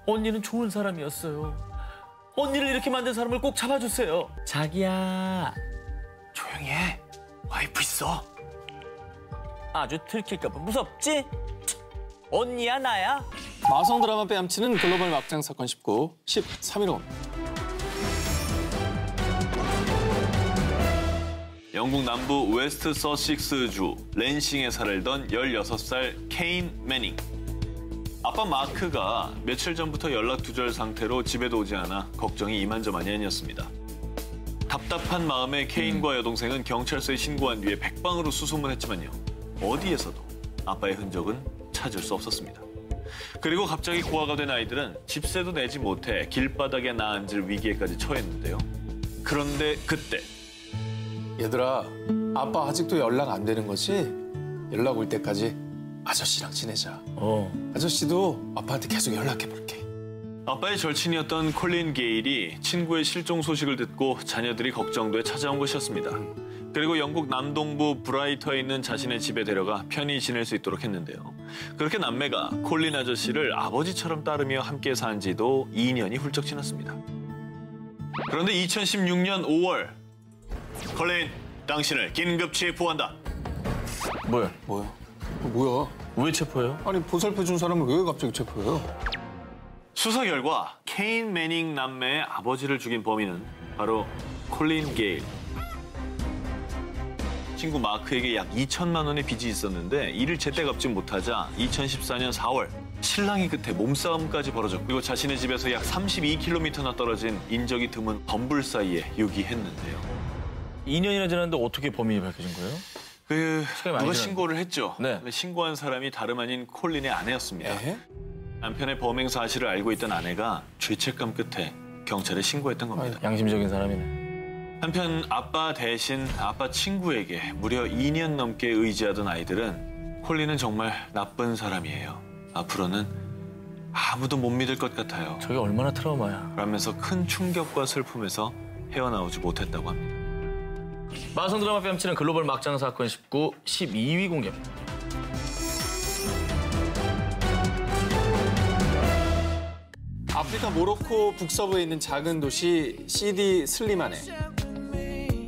언니는 좋은 사람이었어요. 언니를 이렇게 만든 사람을 꼭 잡아주세요. 자기야. 조용히 해. 와이프 있어. 아주 들킬까 봐 무섭지? 언니야 나야? 마성 드라마 빼앗치는 글로벌 막장 사건 19, 13위로 갑니다. 영국 남부 웨스트 서식스주 랜싱에 살던 16살 케인 매닝. 아빠 마크가 며칠 전부터 연락 두절 상태로 집에도 오지 않아 걱정이 이만저만이 아니었습니다. 답답한 마음에 케인과 여동생은 경찰서에 신고한 뒤에 백방으로 수소문했지만요. 어디에서도 아빠의 흔적은 찾을 수 없었습니다. 그리고 갑자기 고아가 된 아이들은 집세도 내지 못해 길바닥에 나앉을 위기에까지 처했는데요. 그런데 그때 얘들아, 아빠 아직도 연락 안 되는 거지? 연락 올 때까지 아저씨랑 지내자. 아저씨도 아빠한테 계속 연락해볼게. 아빠의 절친이었던 콜린 게일이 친구의 실종 소식을 듣고 자녀들이 걱정돼 찾아온 것이었습니다. 그리고 영국 남동부 브라이터에 있는 자신의 집에 데려가 편히 지낼 수 있도록 했는데요. 그렇게 남매가 콜린 아저씨를 아버지처럼 따르며 함께 산 지도 2년이 훌쩍 지났습니다. 그런데 2016년 5월 콜린, 당신을 긴급 체포한다. 뭐야? 왜 체포해요? 아니, 보살펴 준 사람을 왜 갑자기 체포해요? 수사 결과 케인 매닝 남매의 아버지를 죽인 범인은 바로 콜린 게일. 친구 마크에게 약 2천만 원의 빚이 있었는데 이를 제때 갚지 못하자 2014년 4월 신랑이 끝에 몸싸움까지 벌어졌고 그리고 자신의 집에서 약 32km나 떨어진 인적이 드문 덤불 사이에 유기했는데요. 2년이나 지났는데 어떻게 범인이 밝혀진 거예요? 누가 신고를 했죠. 네. 근데 신고한 사람이 다름 아닌 콜린의 아내였습니다. 에헤? 남편의 범행 사실을 알고 있던 아내가 죄책감 끝에 경찰에 신고했던 겁니다. 양심적인 사람이네. 한편 아빠 대신 아빠 친구에게 무려 2년 넘게 의지하던 아이들은 콜린은 정말 나쁜 사람이에요. 앞으로는 아무도 못 믿을 것 같아요. 저게 얼마나 트라우마야. 라면서 큰 충격과 슬픔에서 헤어나오지 못했다고 합니다. 마성 드라마 빼앗치는 글로벌 막장 사건 19, 12위 공개입니다. 아프리카 모로코 북서부에 있는 작은 도시 시디 슬리만에.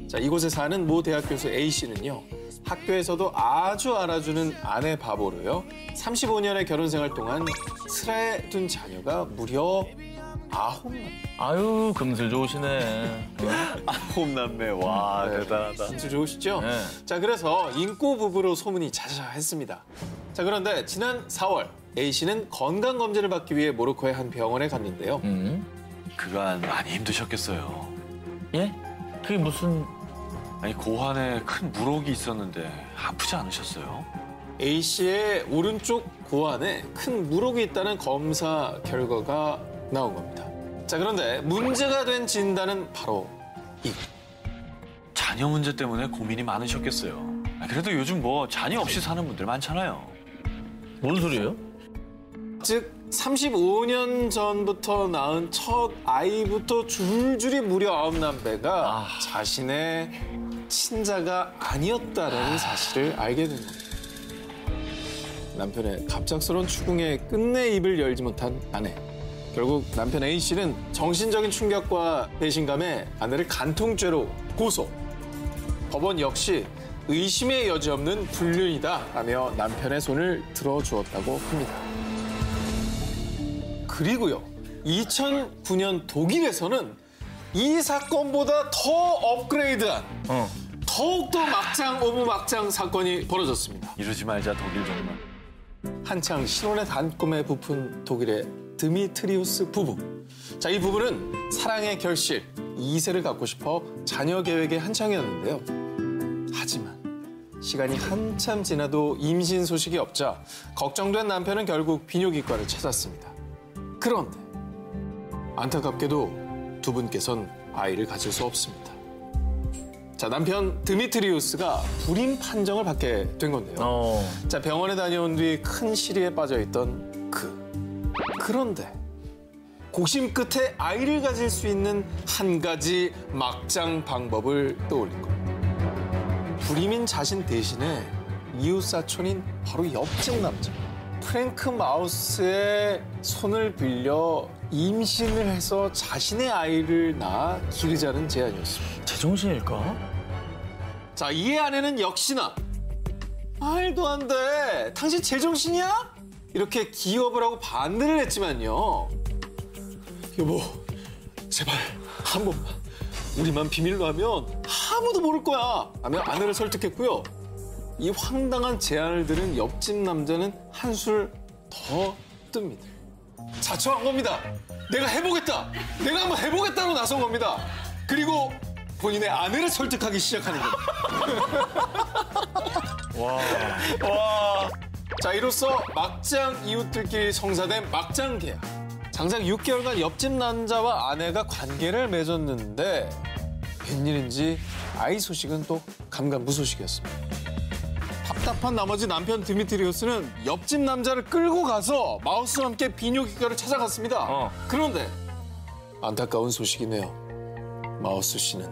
자, 이곳에 사는 모 대학 교수 A씨는요. 학교에서도 아주 알아주는 아내 바보로요. 35년의 결혼 생활 동안 슬하에 둔 자녀가 무려 9명. 아유, 금슬 좋으시네. 9남매, 와, 대단하다. 진짜 좋으시죠? 네. 자, 그래서 인꼬 부부로 소문이 자자했습니다. 자, 그런데 지난 4월 A씨는 건강검진을 받기 위해 모로코의 한 병원에 갔는데요. 그간 많이 힘드셨겠어요. 예? 그게 무슨... 아니, 고환에 큰 물혹이 있었는데 아프지 않으셨어요? A씨의 오른쪽 고환에 큰 물혹이 있다는 검사 결과가 나온 겁니다. 자, 그런데 문제가 된 진단은 바로 이거. 자녀 문제 때문에 고민이 많으셨겠어요. 그래도 요즘 뭐 자녀 없이 사는 분들 많잖아요. 뭔 소리예요? 즉 35년 전부터 낳은 첫 아이부터 줄줄이 무려 9남매가 자신의 친자가 아니었다는 사실을 알게 된 겁니다. 남편의 갑작스러운 추궁에 끝내 입을 열지 못한 아내. 결국 남편 A씨는 정신적인 충격과 배신감에 아내를 간통죄로 고소. 법원 역시 의심의 여지 없는 불륜이다라며 남편의 손을 들어주었다고 합니다. 그리고요, 2009년 독일에서는 이 사건보다 더 업그레이드한 더욱더 막장 오브 막장 사건이 벌어졌습니다. 이러지 말자, 독일 정말. 한창 신혼의 단꿈에 부푼 독일의 드미트리우스 부부. 자, 이 부부는 사랑의 결실, 2세를 갖고 싶어 자녀 계획의 한창이었는데요. 하지만 시간이 한참 지나도 임신 소식이 없자 걱정된 남편은 결국 비뇨기과를 찾았습니다. 그런데 안타깝게도 두 분께선 아이를 가질 수 없습니다. 자, 남편 드미트리우스가 불임 판정을 받게 된 건데요. 자, 병원에 다녀온 뒤 큰 시리에 빠져있던 그런데 고심 끝에 아이를 가질 수 있는 한 가지 막장 방법을 떠올린 겁니다. 불임인 자신 대신에 이웃 사촌인 바로 옆집 남자 프랭크 마우스의 손을 빌려 임신을 해서 자신의 아이를 낳아 기르자는 제안이었습니다. 제정신일까? 자, 이에 아내는 역시나 말도 안 돼. 당신 제정신이야? 이렇게 기겁을 하고 반대를 했지만요. 여보, 제발 한 번만. 우리만 비밀로 하면 아무도 모를 거야. 하며 아내를 설득했고요. 이 황당한 제안을 들은 옆집 남자는 한술 더 뜹니다. 자처한 겁니다. 내가 해보겠다. 내가 한번 해보겠다고 나선 겁니다. 그리고 본인의 아내를 설득하기 시작하는 겁니다. 와. 자, 이로써 막장 이웃들끼리 성사된 막장 계약. 장작 6개월간 옆집 남자와 아내가 관계를 맺었는데 웬일인지 아이 소식은 또 감감무소식이었습니다. 답답한 나머지 남편 드미트리우스는 옆집 남자를 끌고 가서 마우스와 함께 비뇨기과를 찾아갔습니다. 그런데 안타까운 소식이네요. 마우스 씨는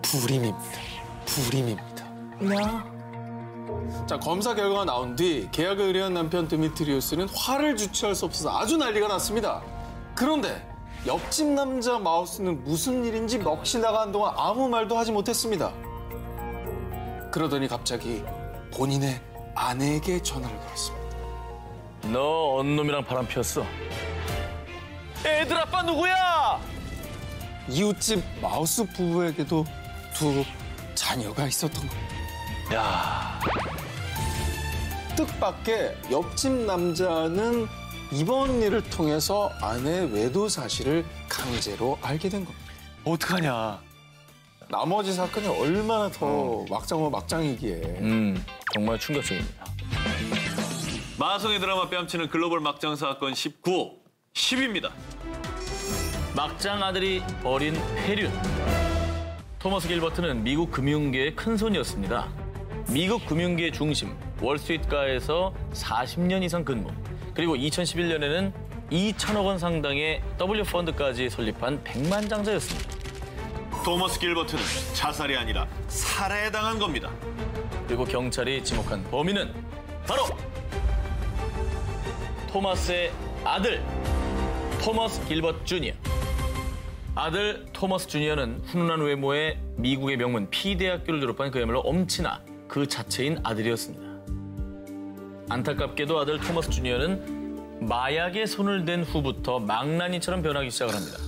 불임입니다. 불임입니다. 자, 검사 결과가 나온 뒤 계약을 의뢰한 남편 드미트리우스는 화를 주체할 수 없어서 아주 난리가 났습니다. 그런데 옆집 남자 마우스는 무슨 일인지 넋이 나간 동안 아무 말도 하지 못했습니다. 그러더니 갑자기 본인의 아내에게 전화를 걸었습니다. 너 언놈이랑 바람 피웠어. 애들 아빠 누구야? 이웃집 마우스 부부에게도 두 자녀가 있었던 겁니다. 야, 뜻밖의 옆집 남자는 이번 일을 통해서 아내의 외도 사실을 강제로 알게 된 겁니다. 어떡하냐. 나머지 사건이 얼마나 더 막장이기에. 정말 충격적입니다. 마성의 드라마 뺨치는 글로벌 막장 사건 19, 10입니다. 막장 아들이 벌인 폐륜. 토머스 길버트는 미국 금융계의 큰손이었습니다. 미국 금융계의 중심, 월스트리트가에서 40년 이상 근무. 그리고 2011년에는 2천억 원 상당의 W펀드까지 설립한 백만장자였습니다. 토머스 길버트는 자살이 아니라 살해당한 겁니다. 그리고 경찰이 지목한 범인은 바로 토마스의 아들, 토머스 길버트 주니어. 아들 토머스 주니어는 훈훈한 외모에 미국의 명문 P대학교를 졸업한 그야말로 엄친아 그 자체인 아들이었습니다. 안타깝게도 아들 토머스 주니어는 마약에 손을 댄 후부터 망나니처럼 변하기 시작을 합니다.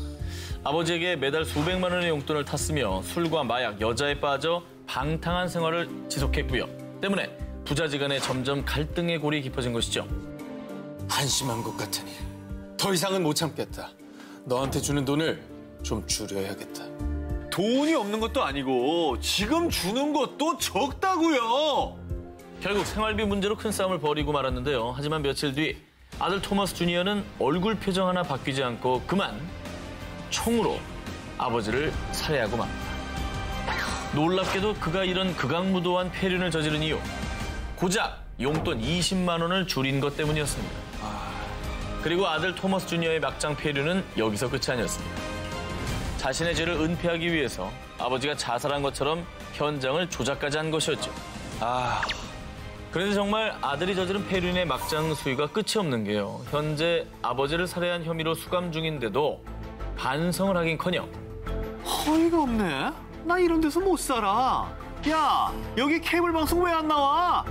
아버지에게 매달 수백만 원의 용돈을 탔으며 술과 마약, 여자에 빠져 방탕한 생활을 지속했고요. 때문에 부자지간에 점점 갈등의 골이 깊어진 것이죠. 한심한 것 같으니 더 이상은 못 참겠다. 너한테 주는 돈을 좀 줄여야겠다. 돈이 없는 것도 아니고 지금 주는 것도 적다고요. 결국 생활비 문제로 큰 싸움을 벌이고 말았는데요. 하지만 며칠 뒤 아들 토머스 주니어는 얼굴 표정 하나 바뀌지 않고 그만 총으로 아버지를 살해하고 맙니다. 놀랍게도 그가 이런 극악무도한 폐륜을 저지른 이유, 고작 용돈 20만 원을 줄인 것 때문이었습니다. 그리고 아들 토머스 주니어의 막장 폐륜은 여기서 끝이 아니었습니다. 자신의 죄를 은폐하기 위해서 아버지가 자살한 것처럼 현장을 조작까지 한 것이었죠. 그런데 정말 아들이 저지른 폐륜의 막장 수위가 끝이 없는 게요. 현재 아버지를 살해한 혐의로 수감 중인데도 반성을 하긴커녕 어이가 없네. 나 이런 데서 못 살아. 야, 여기 케이블 방송 왜 안 나와?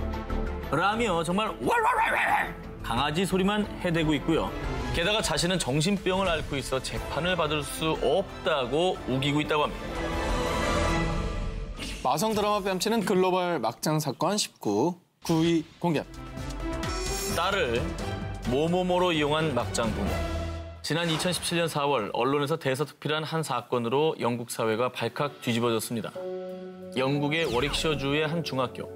라며 정말 왈왈왈왈 강아지 소리만 해대고 있고요. 게다가 자신은 정신병을 앓고 있어 재판을 받을 수 없다고 우기고 있다고 합니다. 마성 드라마 뺨치는 글로벌 막장 사건 19, 9위 공개합니다. 딸을 모모모로 이용한 막장 부모. 지난 2017년 4월 언론에서 대서특필한 한 사건으로 영국 사회가 발칵 뒤집어졌습니다. 영국의 워릭셔주의 한 중학교.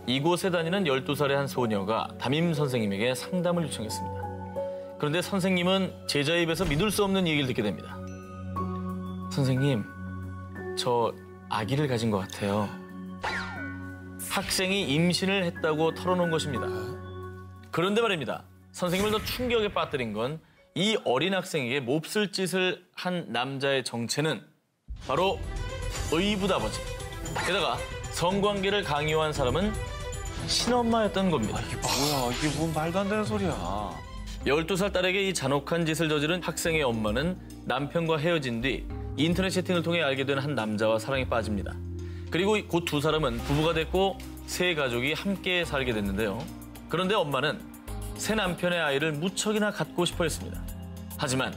이곳에 다니는 12살의 한 소녀가 담임 선생님에게 상담을 요청했습니다. 그런데 선생님은 제자의 입에서 믿을 수 없는 얘기를 듣게 됩니다. 선생님, 저 아기를 가진 것 같아요. 학생이 임신을 했다고 털어놓은 것입니다. 그런데 말입니다. 선생님을 더 충격에 빠뜨린 건 이 어린 학생에게 몹쓸 짓을 한 남자의 정체는 바로 의붓아버지. 게다가 성관계를 강요한 사람은 친엄마였던 겁니다. 뭐야, 이게 뭔 말도 안 되는 소리야. 12살 딸에게 이 잔혹한 짓을 저지른 학생의 엄마는 남편과 헤어진 뒤 인터넷 채팅을 통해 알게 된 한 남자와 사랑에 빠집니다. 그리고 곧 두 사람은 부부가 됐고 새 가족이 함께 살게 됐는데요. 그런데 엄마는 새 남편의 아이를 무척이나 갖고 싶어 했습니다. 하지만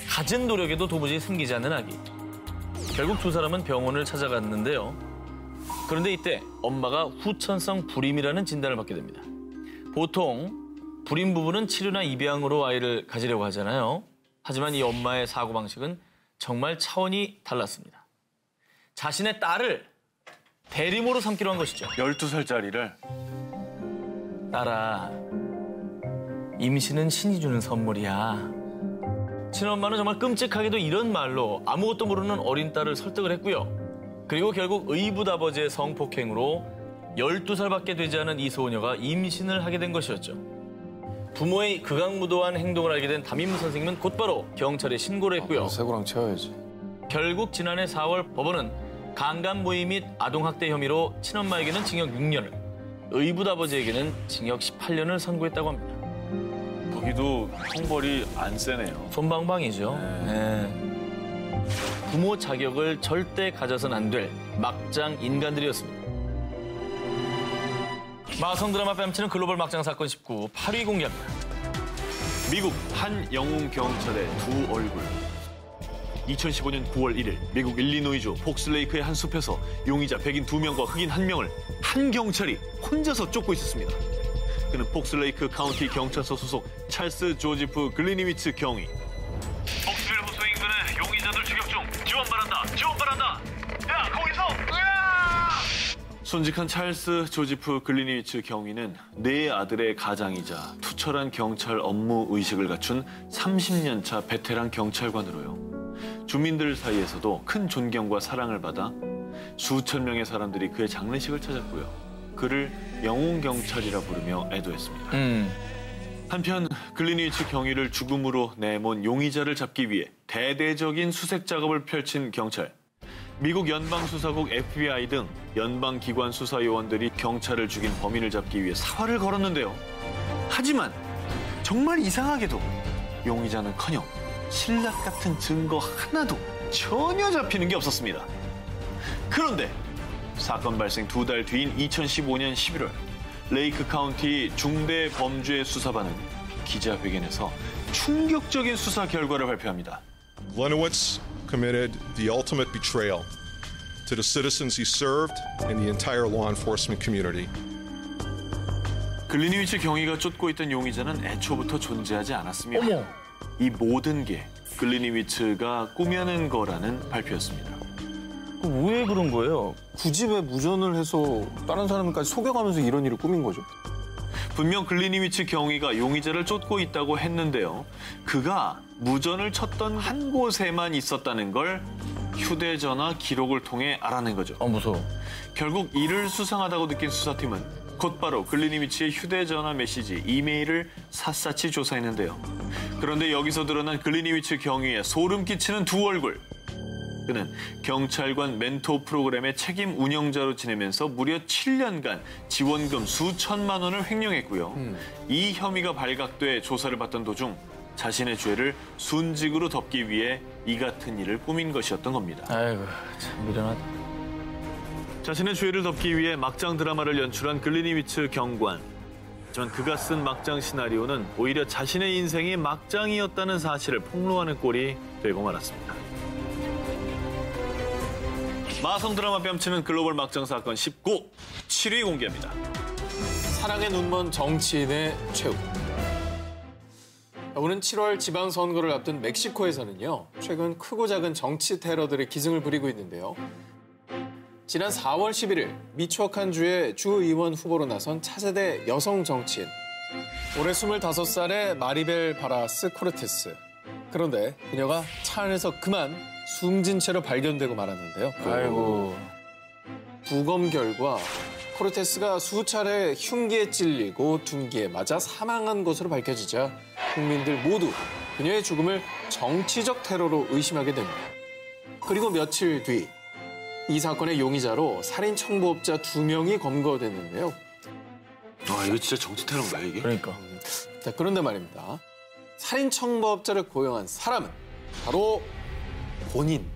갖은 노력에도 도무지 생기지 않는 아기. 결국 두 사람은 병원을 찾아갔는데요. 그런데 이때 엄마가 후천성 불임이라는 진단을 받게 됩니다. 보통 불임 부부는 치료나 입양으로 아이를 가지려고 하잖아요. 하지만 이 엄마의 사고방식은 정말 차원이 달랐습니다. 자신의 딸을 대리모로 삼기로 한 것이죠. 12살짜리를. 딸아, 임신은 신이 주는 선물이야. 친엄마는 정말 끔찍하게도 이런 말로 아무것도 모르는 어린 딸을 설득을 했고요. 그리고 결국 의붓아버지의 성폭행으로 12살밖에 되지 않은 이 소녀가 임신을 하게 된 것이었죠. 부모의 극악무도한 행동을 알게 된 담임 선생님은 곧바로 경찰에 신고를 했고요. 쇠고랑 채워야지. 결국 지난해 4월 법원은 강간 모의 및 아동학대 혐의로 친엄마에게는 징역 6년을, 의붓아버지에게는 징역 18년을 선고했다고 합니다. 거기도 형벌이 안 세네요. 솜방방이죠. 네. 부모 자격을 절대 가져선 안 될 막장 인간들이었습니다. 마성 드라마 뺨치는 글로벌 막장 사건 19, 8위 공개합니다. 미국 한 영웅 경찰의 두 얼굴. 2015년 9월 1일 미국 일리노이주 폭스레이크의 한 숲에서 용의자 백인 2명과 흑인 1명을 한 경찰이 혼자서 쫓고 있었습니다. 그는 폭스레이크 카운티 경찰서 소속 찰스 조지프 글리니위츠 경위. 폭스빌 호수 인근에 용의자들 추격 중. 지원 바란다. 지원 바란다. 야, 거기서! 으아! 순직한 찰스 조지프 글리니위츠 경위는 네 아들의 가장이자 투철한 경찰 업무 의식을 갖춘 30년 차 베테랑 경찰관으로요. 주민들 사이에서도 큰 존경과 사랑을 받아 수천 명의 사람들이 그의 장례식을 찾았고요. 그를 영웅 경찰이라 부르며 애도했습니다. 한편 글리니위츠 경위를 죽음으로 내몬 용의자를 잡기 위해 대대적인 수색 작업을 펼친 경찰. 미국 연방수사국 FBI 등 연방기관 수사요원들이 경찰을 죽인 범인을 잡기 위해 사활을 걸었는데요. 하지만 정말 이상하게도 용의자는커녕 신락 같은 증거 하나도 전혀 잡히는 게 없었습니다. 그런데 사건 발생 2달 뒤인 2015년 11월 레이크 카운티 중대범죄수사반은 기자회견에서 충격적인 수사 결과를 발표합니다. Lenowitz committed the ultimate betrayal to the citizens he served and the entire law enforcement community. 글리니위츠 경위가 쫓고 있던 용의자는 애초부터 존재하지 않았으며 어머. 이 모든 게 글리니위츠가 꾸며낸 거라는 발표였습니다. 왜 그런 거예요? 굳이 왜 무전을 해서 다른 사람까지 속여가면서 이런 일을 꾸민 거죠? 분명 글리니위츠 경위가 용의자를 쫓고 있다고 했는데요. 그가 무전을 쳤던 한 곳에만 있었다는 걸 휴대전화 기록을 통해 알아낸 거죠. 무서워. 결국 이를 수상하다고 느낀 수사팀은 곧바로 글리니위츠의 휴대전화 메시지, 이메일을 샅샅이 조사했는데요. 그런데 여기서 드러난 글리니위츠 경위의 소름 끼치는 두 얼굴. 그는 경찰관 멘토 프로그램의 책임 운영자로 지내면서 무려 7년간 지원금 수천만 원을 횡령했고요. 이 혐의가 발각돼 조사를 받던 도중 자신의 죄를 순직으로 덮기 위해 이 같은 일을 꾸민 것이었던 겁니다. 아이고, 참 미련하다. 자신의 죄를 덮기 위해 막장 드라마를 연출한 글리니위츠 경관. 하지만 그가 쓴 막장 시나리오는 오히려 자신의 인생이 막장이었다는 사실을 폭로하는 꼴이 되고 말았습니다. 마성 드라마 뺨치는 글로벌 막장 사건 19, 7위 공개합니다. 사랑에 눈먼 정치인의 최후. 오는 7월 지방선거를 앞둔 멕시코에서는요. 최근 크고 작은 정치 테러들의 기승을 부리고 있는데요. 지난 4월 11일 미초아칸주의 주의원 후보로 나선 차세대 여성 정치인. 올해 25살의 마리벨 바라스 코르테스. 그런데 그녀가 차 안에서 그만 숨진 채로 발견되고 말았는데요. 아이고. 부검 결과 코르테스가 수차례 흉기에 찔리고 둔기에 맞아 사망한 것으로 밝혀지자 국민들 모두 그녀의 죽음을 정치적 테러로 의심하게 됩니다. 그리고 며칠 뒤 이 사건의 용의자로 살인 청부업자 2명이 검거됐는데요. 아, 이거 진짜 정치 테러인가요, 이게? 그러니까. 자, 그런데 말입니다. 살인 청부업자를 고용한 사람은 바로 본인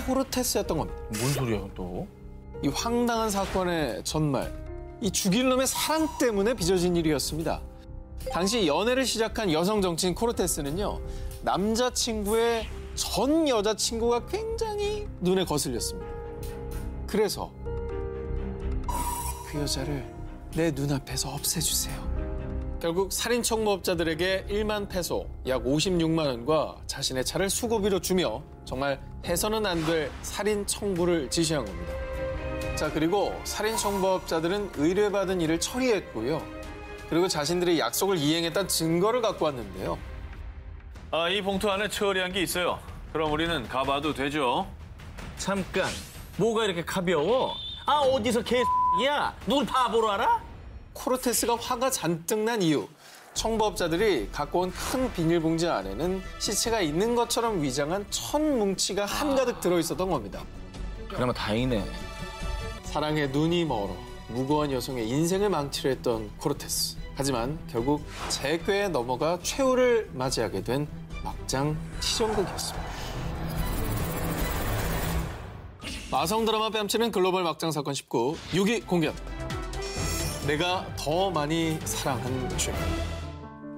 코르테스였던 겁니다. 뭔 소리야 또? 이 황당한 사건의 전말, 이 죽일 놈의 사랑 때문에 빚어진 일이었습니다. 당시 연애를 시작한 여성 정치인 코르테스는요, 남자친구의 전 여자친구가 굉장히 눈에 거슬렸습니다. 그래서 그 여자를 내 눈앞에서 없애주세요. 결국 살인 청부업자들에게 1만 페소, 약 56만 원과 자신의 차를 수고비로 주며 정말 해서는 안 될 살인 청부를 지시한 겁니다. 자, 그리고 살인 청부업자들은 의뢰받은 일을 처리했고요. 그리고 자신들의 약속을 이행했다는 증거를 갖고 왔는데요. 아, 이 봉투 안에 처리한 게 있어요. 그럼 우리는 가봐도 되죠? 잠깐. 뭐가 이렇게 가벼워? 아, 어디서 개야? 누굴 바보로 알아? 코르테스가 화가 잔뜩 난 이유. 청부업자들이 갖고 온 큰 비닐봉지 안에는 시체가 있는 것처럼 위장한 1000뭉치가 한가득 들어있었던 겁니다. 그나마 다행이네. 사랑에 눈이 멀어 무고한 여성의 인생을 망치려 했던 코르테스. 하지만 결국 재궤에 넘어가 최후를 맞이하게 된 막장 치정극이었습니다. 마성 드라마 뺨치는 글로벌 막장 사건 19, 6위 공개합니다. 내가 더 많이 사랑한 죄.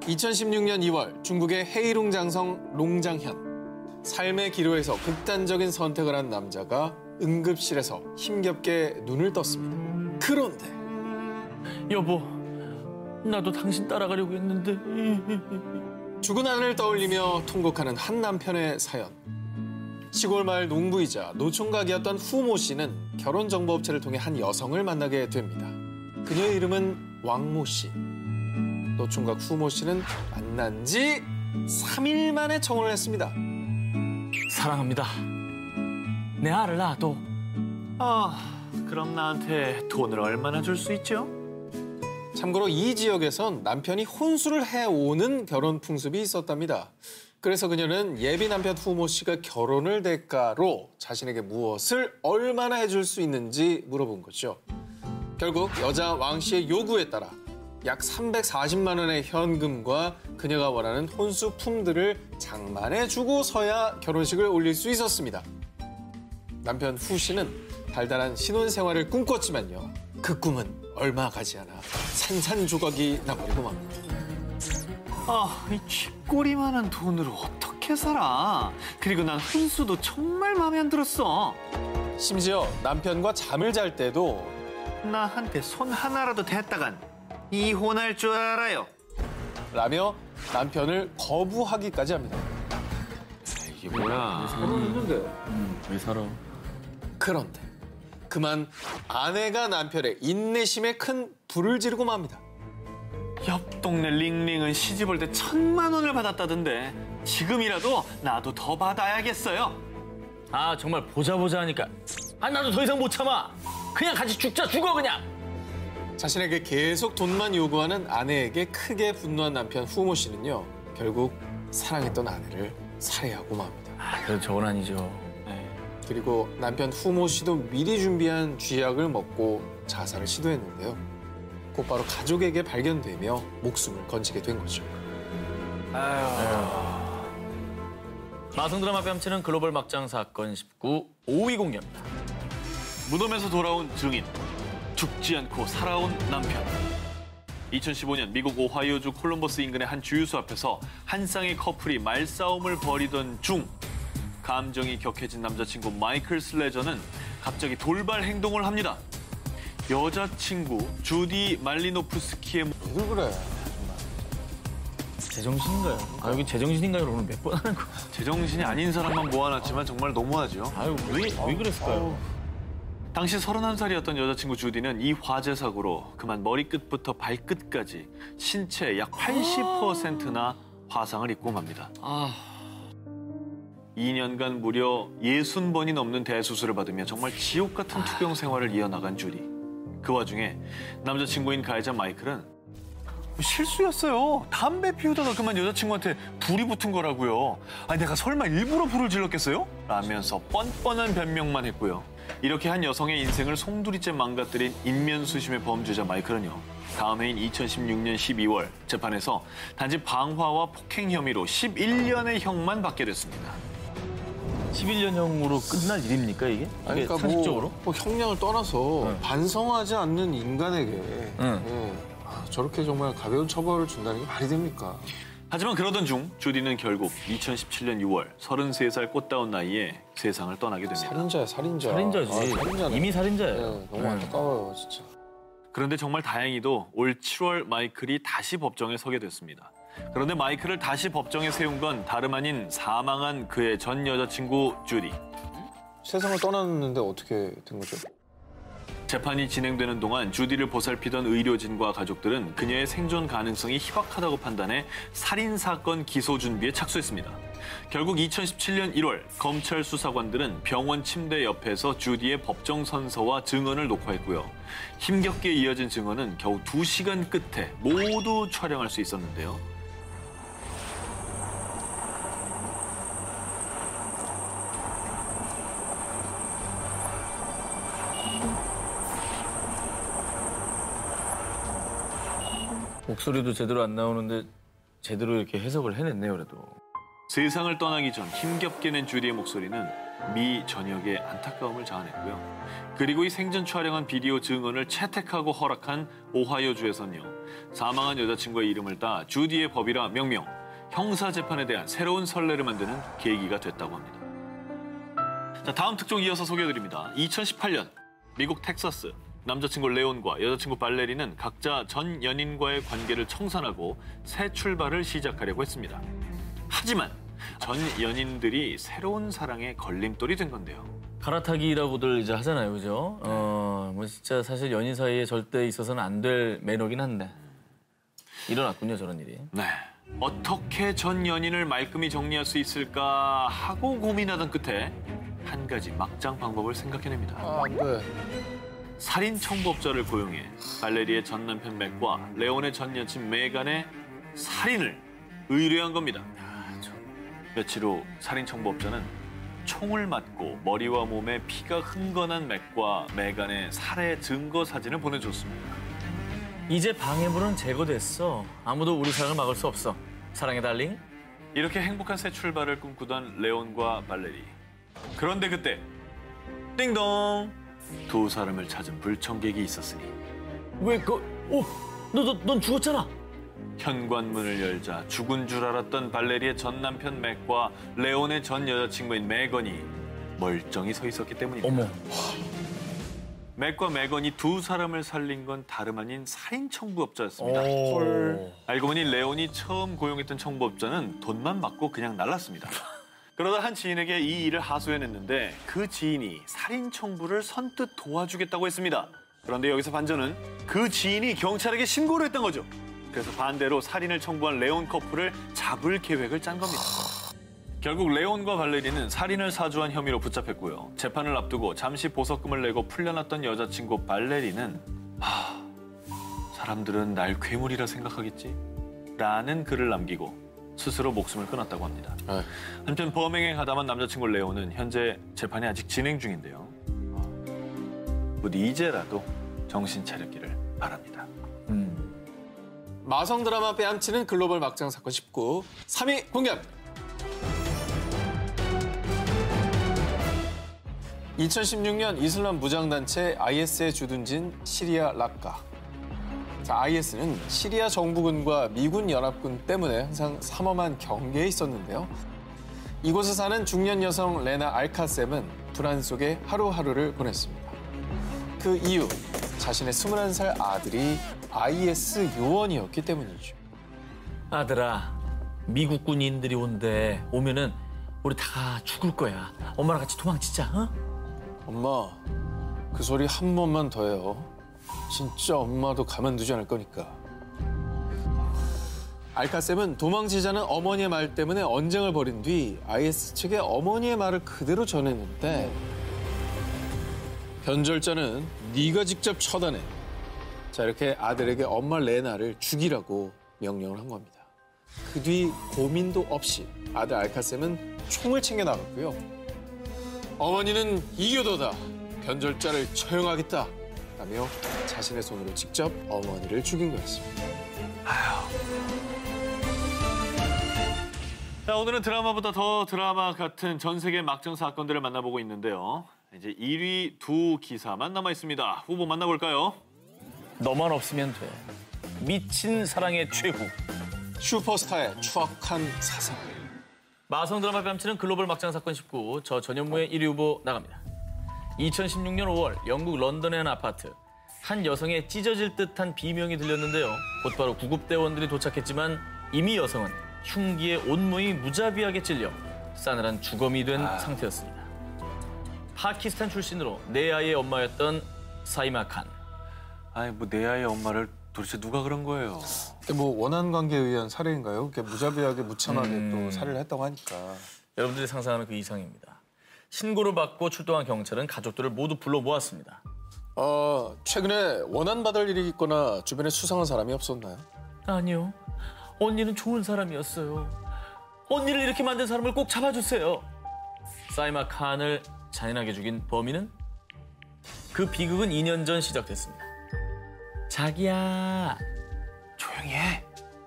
2016년 2월 중국의 헤이룽 장성 롱장현. 삶의 기로에서 극단적인 선택을 한 남자가 응급실에서 힘겹게 눈을 떴습니다. 그런데 여보, 나도 당신 따라가려고 했는데. 죽은 아내를 떠올리며 통곡하는 한 남편의 사연. 시골 마을 농부이자 노총각이었던 후모 씨는 결혼정보업체를 통해 한 여성을 만나게 됩니다. 그녀의 이름은 왕모 씨. 노총각 후모 씨는 만난 지 3일 만에 청혼을 했습니다. 사랑합니다. 내 알을 낳아도. 그럼 나한테 돈을 얼마나 줄 수 있죠? 참고로 이 지역에선 남편이 혼수를 해오는 결혼 풍습이 있었답니다. 그래서 그녀는 예비 남편 후모 씨가 결혼을 대가로 자신에게 무엇을 얼마나 해줄 수 있는지 물어본 거죠. 결국 여자 왕 씨의 요구에 따라 약 340만 원의 현금과 그녀가 원하는 혼수품들을 장만해 주고서야 결혼식을 올릴 수 있었습니다. 남편 후 씨는 달달한 신혼생활을 꿈꿨지만요. 그 꿈은 얼마 가지 않아 산산조각이 나버리고 맙니다. 이 쥐꼬리만한 돈으로 어떻게 살아? 그리고 난 훈수도 정말 마음에 안 들었어. 심지어 남편과 잠을 잘 때도 나한테 손 하나라도 댔다간 이혼할 줄 알아요. 라며 남편을 거부하기까지 합니다. 이게 뭐야? 왜 살아? 그런데 그만 아내가 남편의 인내심에 큰 불을 지르고 맙니다. 옆 동네 링링은 시집 올 때 1000만 원을 받았다던데 지금이라도 나도 더 받아야겠어요. 아, 정말 보자 하니까. 아, 나도 더 이상 못 참아. 그냥 같이 죽자, 죽어 그냥. 자신에게 계속 돈만 요구하는 아내에게 크게 분노한 남편 후모 씨는요. 결국 사랑했던 아내를 살해하고 맙니다. 아, 그래도 저건 아니죠. 그리고 남편 후모 씨도 미리 준비한 쥐약을 먹고 자살을 시도했는데요. 곧바로 가족에게 발견되며 목숨을 건지게 된 거죠. 마성 드라마 뺨치는 글로벌 막장 사건 19, 5위 공개합니다. 무덤에서 돌아온 증인, 죽지 않고 살아온 남편. 2015년 미국 오하이오주 콜럼버스 인근의 한 주유소 앞에서 한 쌍의 커플이 말싸움을 벌이던 중 감정이 격해진 남자친구 마이클 슬레저는 갑자기 돌발 행동을 합니다. 여자친구 주디 말리노프스키의 왜 그래? 제정신인가요? 아, 여기 제정신인가요? 오늘 몇 번 하는 거야? 제정신이 아닌 사람만 모아놨지만 정말 너무하죠. 아유, 왜 그랬을까요? 당시 31살이었던 여자친구 주디는 이 화재 사고로 그만 머리끝부터 발끝까지 신체 약 80%나 화상을 입고 맙니다. 2년간 무려 60번이 넘는 대수술을 받으며 정말 지옥 같은 투병 생활을 이어나간 주디. 그 와중에 남자친구인 가해자 마이클은 실수였어요. 담배 피우다가 그만 여자친구한테 불이 붙은 거라고요. 아니 내가 설마 일부러 불을 질렀겠어요? 라면서 뻔뻔한 변명만 했고요. 이렇게 한 여성의 인생을 송두리째 망가뜨린 인면수심의 범죄자 마이클은요. 다음 해인 2016년 12월 재판에서 단지 방화와 폭행 혐의로 11년의 형만 받게 됐습니다. 11년형으로 끝날 일입니까 이게? 아니, 그러니까 상식적으로? 뭐 형량을 떠나서 반성하지 않는 인간에게 저렇게 정말 가벼운 처벌을 준다는 게 말이 됩니까? 하지만 그러던 중 주디는 결국 2017년 6월 33살 꽃다운 나이에 세상을 떠나게 됩니다. 살인자야, 살인자. 살인자지. 살인자네. 이미 살인자예요. 네, 너무 안타까워요, 진짜. 그런데 정말 다행히도 올 7월 마이클이 다시 법정에 서게 됐습니다. 그런데 마이클을 다시 법정에 세운 건 다름 아닌 사망한 그의 전 여자친구 주디. 세상을 떠났는데 어떻게 된 거죠? 재판이 진행되는 동안 주디를 보살피던 의료진과 가족들은 그녀의 생존 가능성이 희박하다고 판단해 살인사건 기소 준비에 착수했습니다. 결국 2017년 1월 검찰 수사관들은 병원 침대 옆에서 주디의 법정 선서와 증언을 녹화했고요. 힘겹게 이어진 증언은 겨우 2시간 끝에 모두 촬영할 수 있었는데요. 목소리도 제대로 안 나오는데 제대로 이렇게 해석을 해냈네요, 그래도. 세상을 떠나기 전 힘겹게 낸 주디의 목소리는 미 전역의 안타까움을 자아냈고요. 그리고 이 생전 촬영한 비디오 증언을 채택하고 허락한 오하이오주에서는요. 사망한 여자친구의 이름을 따 주디의 법이라 명명, 형사재판에 대한 새로운 선례를 만드는 계기가 됐다고 합니다. 자, 다음 특종 이어서 소개해드립니다. 2018년 미국 텍사스. 남자친구 레온과 여자친구 발레리는 각자 전 연인과의 관계를 청산하고 새 출발을 시작하려고 했습니다. 하지만 전 연인들이 새로운 사랑에 걸림돌이 된 건데요. 갈아타기라고들 이제 하잖아요, 그죠? 뭐 진짜 사실 연인 사이에 절대 있어서는 안 될 매너긴 한데 일어났군요, 저런 일이. 네. 어떻게 전 연인을 말끔히 정리할 수 있을까 하고 고민하던 끝에 한 가지 막장 방법을 생각해냅니다. 아, 네. 살인 청부업자를 고용해 발레리의 전 남편 맥과 레온의 전 여친 메간의 살인을 의뢰한 겁니다. 며칠 후 살인 청부업자는 총을 맞고 머리와 몸에 피가 흥건한 맥과 메간의 살해 증거 사진을 보내줬습니다. 이제 방해물은 제거됐어. 아무도 우리 사랑을 막을 수 없어. 사랑해, 달링. 이렇게 행복한 새 출발을 꿈꾸던 레온과 발레리. 그런데 그때 띵동! 두 사람을 찾은 불청객이 있었으니 왜 넌 죽었잖아. 현관문을 열자 죽은 줄 알았던 발레리의 전 남편 맥과 레온의 전 여자친구인 메건이 멀쩡히 서 있었기 때문입니다. 어머. 맥과 메건이 두 사람을 살린 건 다름 아닌 살인 청부업자였습니다. 알고 보니 레온이 처음 고용했던 청부업자는 돈만 받고 그냥 날랐습니다. 그러다 한 지인에게 이 일을 하소연했는데 그 지인이 살인 청부를 선뜻 도와주겠다고 했습니다. 그런데 여기서 반전은 그 지인이 경찰에게 신고를 했던 거죠. 그래서 반대로 살인을 청부한 레온 커플을 잡을 계획을 짠 겁니다. 결국 레온과 발레리는 살인을 사주한 혐의로 붙잡혔고요. 재판을 앞두고 잠시 보석금을 내고 풀려났던 여자친구 발레리는 사람들은 날 괴물이라 생각하겠지? 라는 글을 남기고 스스로 목숨을 끊었다고 합니다. 한편 범행에 가담한 남자친구 레온은 현재 재판이 아직 진행 중인데요. 부디 이제라도 정신 차렸기를 바랍니다. 마성 드라마 빼앗치는 글로벌 막장 사건 19 3위 공개합니다. 2016년 이슬람 무장단체 IS에 주둔진 시리아 라카. 자, IS는 시리아 정부군과 미군 연합군 때문에 항상 삼엄한 경계에 있었는데요. 이곳에 사는 중년 여성 레나 알카셈은 불안 속에 하루하루를 보냈습니다. 그 이유, 자신의 21살 아들이 IS 요원이었기 때문이죠. 아들아, 미국 군인들이 온대. 오면은 우리 다 죽을 거야. 엄마랑 같이 도망치자, 어? 엄마, 그 소리 한 번만 더 해요. 진짜 엄마도 가만두지 않을 거니까. 알카셈은 도망치자는 어머니의 말 때문에 언쟁을 벌인 뒤 IS 측에 어머니의 말을 그대로 전했는데 변절자는 네가 직접 처단해. 자, 이렇게 아들에게 엄마 레나를 죽이라고 명령을 한 겁니다. 그 뒤 고민도 없이 아들 알카셈은 총을 챙겨 나갔고요. 어머니는 이교도다. 변절자를 처형하겠다. 라며 자신의 손으로 직접 어머니를 죽인 거였습니다. 자, 오늘은 드라마보다 더 드라마 같은 전 세계 막장 사건들을 만나보고 있는데요. 이제 1위 두 기사만 남아 있습니다. 후보 만나볼까요? 너만 없으면 돼. 미친 사랑의 최후. 슈퍼스타의 추악한 사상. 마성 드라마 뺨치는 글로벌 막장 사건 19. 저 전현무의 1위 후보 나갑니다. 2016년 5월 영국 런던의 한 아파트. 한 여성의 찢어질 듯한 비명이 들렸는데요. 곧바로 구급대원들이 도착했지만 이미 여성은 흉기에 온몸이 무자비하게 찔려 싸늘한 주검이 된 상태였습니다. 파키스탄 출신으로 네 아이의 엄마였던 사이마 칸. 아니, 뭐 내 아이의 엄마를 도대체 누가 그런 거예요? 뭐 원한 관계에 의한 살해인가요? 무자비하게 무참하게 또 살해를 했다고 하니까. 여러분들이 상상하는 그 이상입니다. 신고를 받고 출동한 경찰은 가족들을 모두 불러 모았습니다. 최근에 원한받을 일이 있거나 주변에 수상한 사람이 없었나요? 아니요. 언니는 좋은 사람이었어요. 언니를 이렇게 만든 사람을 꼭 잡아주세요. 사이마 칸을 잔인하게 죽인 범인은? 그 비극은 2년 전 시작됐습니다. 자기야. 조용히 해.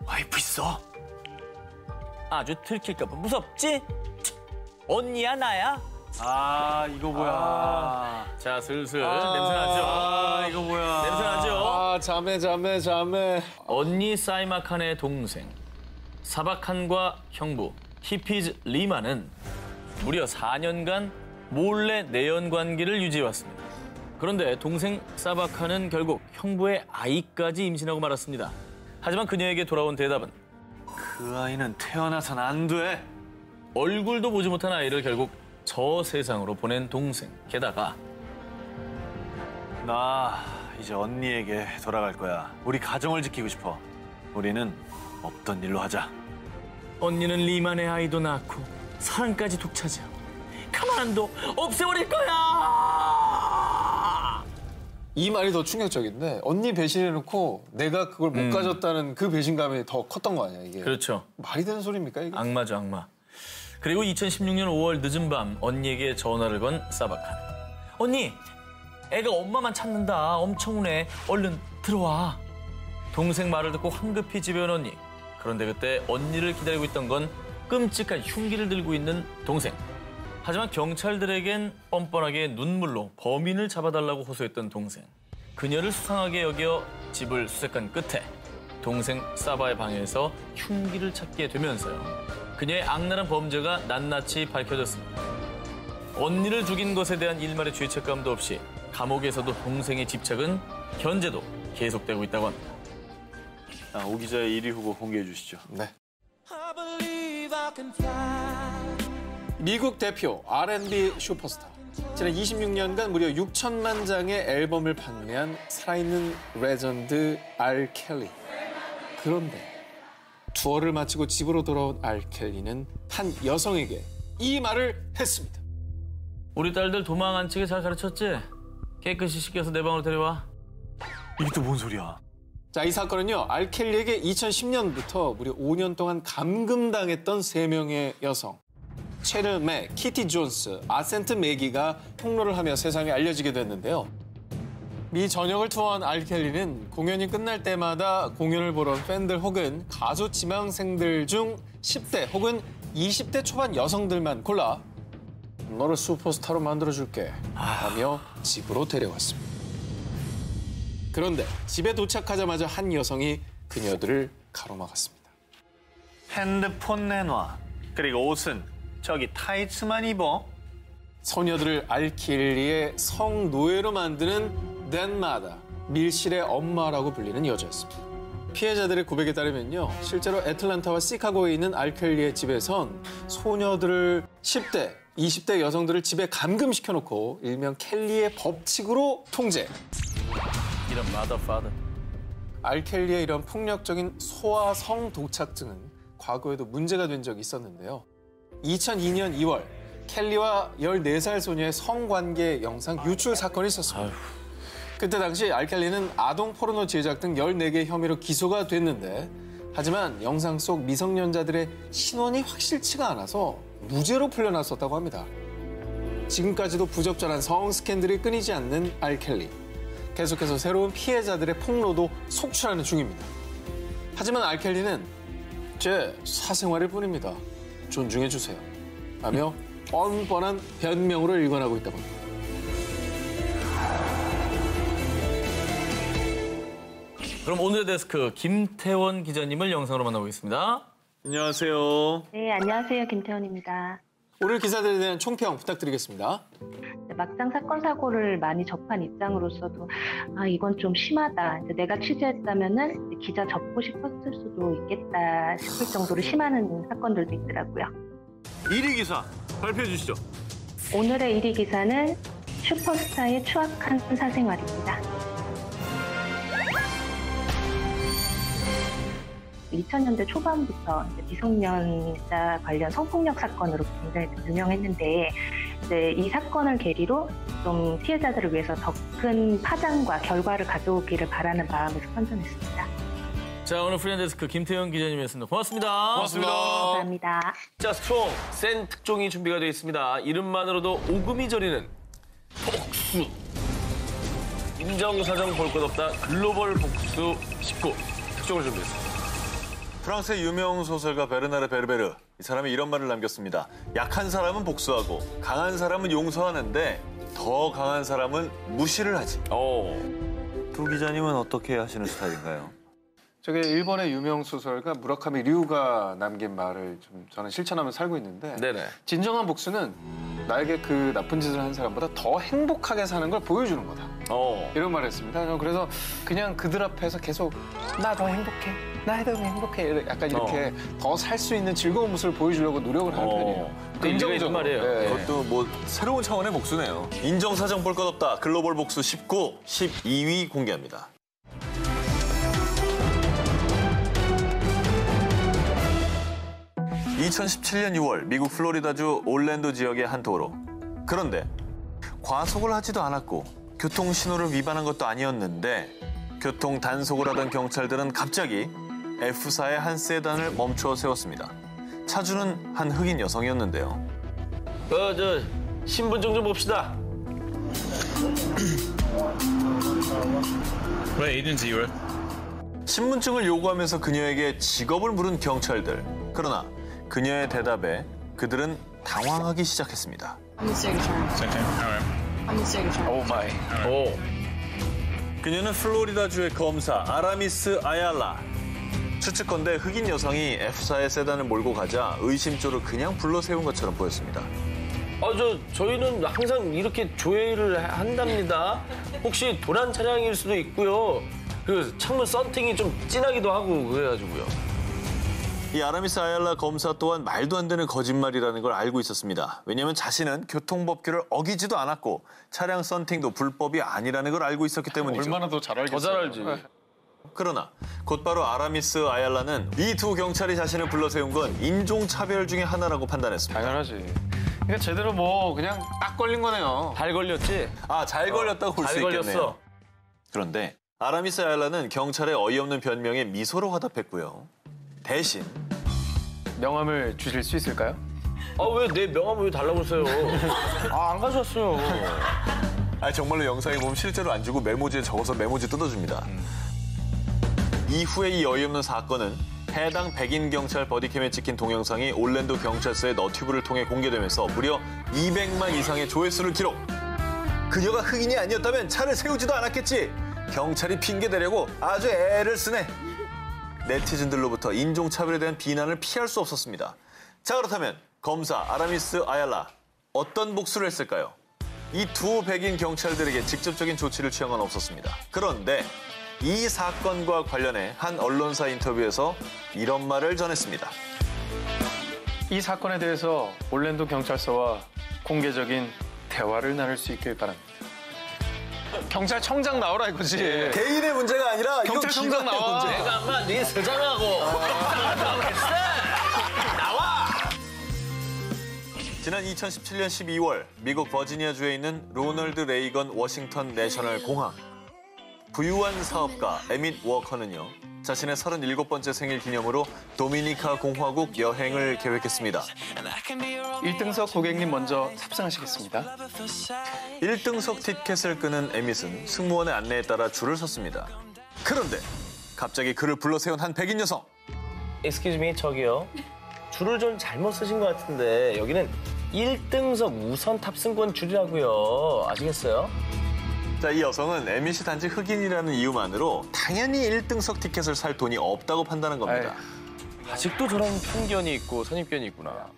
와이프 있어. 아주 들킬까 봐 무섭지? 언니야 나야? 이거 뭐야. 자, 슬슬 냄새나죠? 이거 뭐야. 냄새나죠? 자매. 언니 사이마 칸의 동생 사바 칸과 형부 히피즈 리마는 무려 4년간 몰래 내연 관계를 유지해왔습니다. 그런데 동생 사바 칸은 결국 형부의 아이까지 임신하고 말았습니다. 하지만 그녀에게 돌아온 대답은 그 아이는 태어나선 안 돼. 얼굴도 보지 못한 아이를 결국 저 세상으로 보낸 동생. 게다가 나 이제 언니에게 돌아갈 거야. 우리 가정을 지키고 싶어. 우리는 없던 일로 하자. 언니는 리만의 아이도 낳고 사랑까지 독차지하고 가만안도 없애버릴 거야. 이 말이 더 충격적인데 언니 배신해놓고 내가 그걸 못 가졌다는 그 배신감이 더 컸던 거 아니야 이게. 그렇죠. 말이 되는 소리입니까 이게? 악마죠, 악마. 그리고 2016년 5월 늦은 밤 언니에게 전화를 건 사바칸. 언니, 애가 엄마만 찾는다. 엄청 우네. 얼른 들어와. 동생 말을 듣고 황급히 집에 온 언니. 그런데 그때 언니를 기다리고 있던 건 끔찍한 흉기를 들고 있는 동생. 하지만 경찰들에겐 뻔뻔하게 눈물로 범인을 잡아달라고 호소했던 동생. 그녀를 수상하게 여겨 집을 수색한 끝에 동생 사바의 방에서 흉기를 찾게 되면서요. 그녀의 악랄한 범죄가 낱낱이 밝혀졌습니다. 언니를 죽인 것에 대한 일말의 죄책감도 없이 감옥에서도 동생의 집착은 현재도 계속되고 있다고 합니다. 오 기자의 1위 후보 공개해 주시죠. 네. 미국 대표 R&B 슈퍼스타. 지난 26년간 무려 6천만 장의 앨범을 판매한 살아있는 레전드 R. 켈리. 그런데 투어를 마치고 집으로 돌아온 R. 켈리는 한 여성에게 이 말을 했습니다. 우리 딸들 도망 안 치게 잘 가르쳤지? 깨끗이 씻겨서 내 방으로 데려와. 이게 또 뭔 소리야? 자, 이 사건은요. R. 켈리에게 2010년부터 무려 5년 동안 감금당했던 3명의 여성. 체르 맥, 키티 존스, 아센트 매기가 폭로를 하며 세상에 알려지게 됐는데요. 미 전역을 투어한 R. 켈리는 공연이 끝날 때마다 공연을 보러 온 팬들 혹은 가수 지망생들 중 10대 혹은 20대 초반 여성들만 골라 너를 슈퍼스타로 만들어줄게 하며 집으로 데려왔습니다. 그런데 집에 도착하자마자 한 여성이 그녀들을 가로막았습니다. 핸드폰 내놔. 그리고 옷은 저기 타이츠만 입어. 소녀들을 R. 켈리의 성노예로 만드는 댄마다, 밀실의 엄마라고 불리는 여자였습니다. 피해자들의 고백에 따르면요. 실제로 애틀랜타와 시카고에 있는 R. 켈리의 집에선 소녀들을 10대, 20대 여성들을 집에 감금시켜놓고 일명 켈리의 법칙으로 통제. 이런 마더파더. R. 켈리의 이런 폭력적인 소아 성도착증은 과거에도 문제가 된 적이 있었는데요. 2002년 2월 켈리와 14살 소녀의 성관계 영상 유출 사건이 있었습니다. 그때 당시 알켈리는 아동 포르노 제작 등 14개 혐의로 기소가 됐는데 하지만 영상 속 미성년자들의 신원이 확실치가 않아서 무죄로 풀려났었다고 합니다. 지금까지도 부적절한 성 스캔들이 끊이지 않는 알켈리. 계속해서 새로운 피해자들의 폭로도 속출하는 중입니다. 하지만 알켈리는 제 사생활일 뿐입니다. 존중해주세요. 라며 뻔뻔한 변명으로 일관하고 있다고 합니다. 그럼 오늘의 데스크 김태원 기자님을 영상으로 만나보겠습니다. 안녕하세요. 네, 안녕하세요. 김태원입니다. 오늘 기사들에 대한 총평 부탁드리겠습니다. 막장 사건 사고를 많이 접한 입장으로서도 이건 좀 심하다. 내가 취재했다면은 기자 접고 싶었을 수도 있겠다 싶을 정도로 심한 사건들도 있더라고요. 1위 기사 발표해 주시죠. 오늘의 1위 기사는 슈퍼스타의 추악한 사생활입니다. 2000년대 초반부터 미성년자 관련 성폭력 사건으로 굉장히 유명했는데 이 사건을 계기로 좀 피해자들을 위해서 더 큰 파장과 결과를 가져오기를 바라는 마음에서 선정했습니다. 자, 오늘 프리랜데스크 김태원 기자님이었습니다. 고맙습니다. 고맙습니다. 감사합니다. 자, 스트롱, 센 특종이 준비가 되어 있습니다. 이름만으로도 오금이 저리는 복수. 인정사정 볼 것 없다 글로벌 복수 19 특종을 준비했습니다. 프랑스의 유명 소설가 베르나르 베르베르. 이 사람이 이런 말을 남겼습니다. 약한 사람은 복수하고 강한 사람은 용서하는데 더 강한 사람은 무시를 하지. 두 기자님은 어떻게 하시는 스타일인가요? 저게 일본의 유명 소설가 무라카미 류가 남긴 말을 좀 저는 실천하면서 살고 있는데 네네. 진정한 복수는 나에게 그 나쁜 짓을 한 사람보다 더 행복하게 사는 걸 보여주는 거다. 이런 말을 했습니다. 그래서 그냥 그들 앞에서 계속 나 더 행복해. 나 더 행복해. 약간 이렇게 더 살 수 있는 즐거운 모습을 보여주려고 노력을 하는 편이에요. 긍정적인 말이에요. 네. 그것도 뭐 새로운 차원의 복수네요. 인정사정 볼 것 없다. 글로벌 복수 19, 12위 공개합니다. (2017년 6월) 미국 플로리다주 올랜도 지역의 한 도로. 그런데 과속을 하지도 않았고 교통 신호를 위반한 것도 아니었는데 교통 단속을 하던 경찰들은 갑자기 F사의 한 세단을 멈춰 세웠습니다. 차주는 한 흑인 여성이었는데요. 신분증 좀 봅시다. What agency you with? 신분증을 요구하면서 그녀에게 직업을 물은 경찰들. 그러나 그녀의 대답에 그들은 당황하기 시작했습니다. I'm the signature. I'm the signature. 오 마이. 그녀는 플로리다주의 검사 아라미스 아얄라. 추측컨대 흑인 여성이 F사의 세단을 몰고 가자 의심조로 그냥 불러세운 것처럼 보였습니다. 저희는 항상 이렇게 조회를 한답니다. 혹시 도난 차량일 수도 있고요. 그 창문 썬팅이 좀 진하기도 하고 그래가지고요. 이 아라미스 아얄라 검사 또한 말도 안 되는 거짓말이라는 걸 알고 있었습니다. 왜냐하면 자신은 교통법규를 어기지도 않았고 차량 썬팅도 불법이 아니라는 걸 알고 있었기 때문이죠. 얼마나 더 잘 알겠어요. 더 잘 알지. 그러나 곧바로 아라미스 아얄라는 이 두 경찰이 자신을 불러세운 건 인종차별 중에 하나라고 판단했습니다. 당연하지. 그러니까 제대로 뭐 그냥 딱 걸린 거네요. 잘 걸렸지? 잘 걸렸다고 볼 수 잘 있겠네요. 걸렸어. 그런데 아라미스 아얄라는 경찰의 어이없는 변명에 미소로 화답했고요. 대신 명함을 주실 수 있을까요? 왜 내 명함을 왜 달라고 그러세요? 안 가져왔어요. 정말로 영상에 보면 실제로 안 주고 메모지에 적어서 메모지 뜯어줍니다. 이후에 이 어이없는 사건은 해당 백인 경찰 버디캠에 찍힌 동영상이 올랜도 경찰서의 너튜브를 통해 공개되면서 무려 200만 이상의 조회수를 기록. 그녀가 흑인이 아니었다면 차를 세우지도 않았겠지. 경찰이 핑계대려고 아주 애를 쓰네. 네티즌들로부터 인종차별에 대한 비난을 피할 수 없었습니다. 자, 그렇다면 검사 아라미스 아얄라 어떤 복수를 했을까요? 이 두 백인 경찰들에게 직접적인 조치를 취한 건 없었습니다. 그런데 이 사건과 관련해 한 언론사 인터뷰에서 이런 말을 전했습니다. 이 사건에 대해서 올랜도 경찰서와 공개적인 대화를 나눌 수 있길 바랍니다. 경찰청장 나오라 이거지. 개인의 문제가 아니라 경찰청장 나와. 내가 아마 네 서장하고 나오겠어. 나와. 지난 2017년 12월 미국 버지니아주에 있는 로널드 레이건 워싱턴 내셔널 공항. 부유한 사업가 에밋 워커는요. 자신의 37번째 생일 기념으로 도미니카 공화국 여행을 계획했습니다. 1등석 고객님 먼저 탑승하시겠습니다. 1등석 티켓을 끄는 에밋은 승무원의 안내에 따라 줄을 섰습니다. 그런데 갑자기 그를 불러세운 한 백인 여성. Excuse me, 저기요. 줄을 좀 잘못 쓰신 것 같은데 여기는 1등석 우선 탑승권 줄이라고요. 아시겠어요? 자, 이 여성은 에밋이 단지 흑인이라는 이유만으로 당연히 1등석 티켓을 살 돈이 없다고 판단한 겁니다. 아직도 저런 편견이 있고 선입견이 있구나.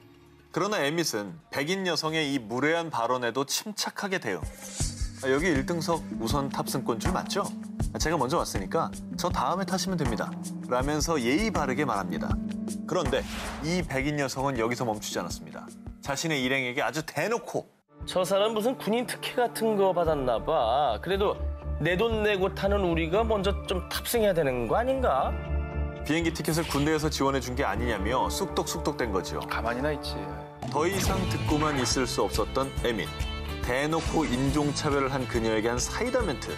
그러나 에밋은 백인 여성의 이 무례한 발언에도 침착하게 대응. 여기 1등석 우선 탑승권 줄 맞죠? 제가 먼저 왔으니까 저 다음에 타시면 됩니다. 라면서 예의 바르게 말합니다. 그런데 이 백인 여성은 여기서 멈추지 않았습니다. 자신의 일행에게 아주 대놓고 저 사람 무슨 군인 특혜 같은 거 받았나 봐. 그래도 내 돈 내고 타는 우리가 먼저 좀 탑승해야 되는 거 아닌가? 비행기 티켓을 군대에서 지원해 준 게 아니냐며 쑥덕쑥덕댄 거죠. 가만히나 있지. 더 이상 듣고만 있을 수 없었던 에밋. 대놓고 인종차별을 한 그녀에게 한 사이다 멘트.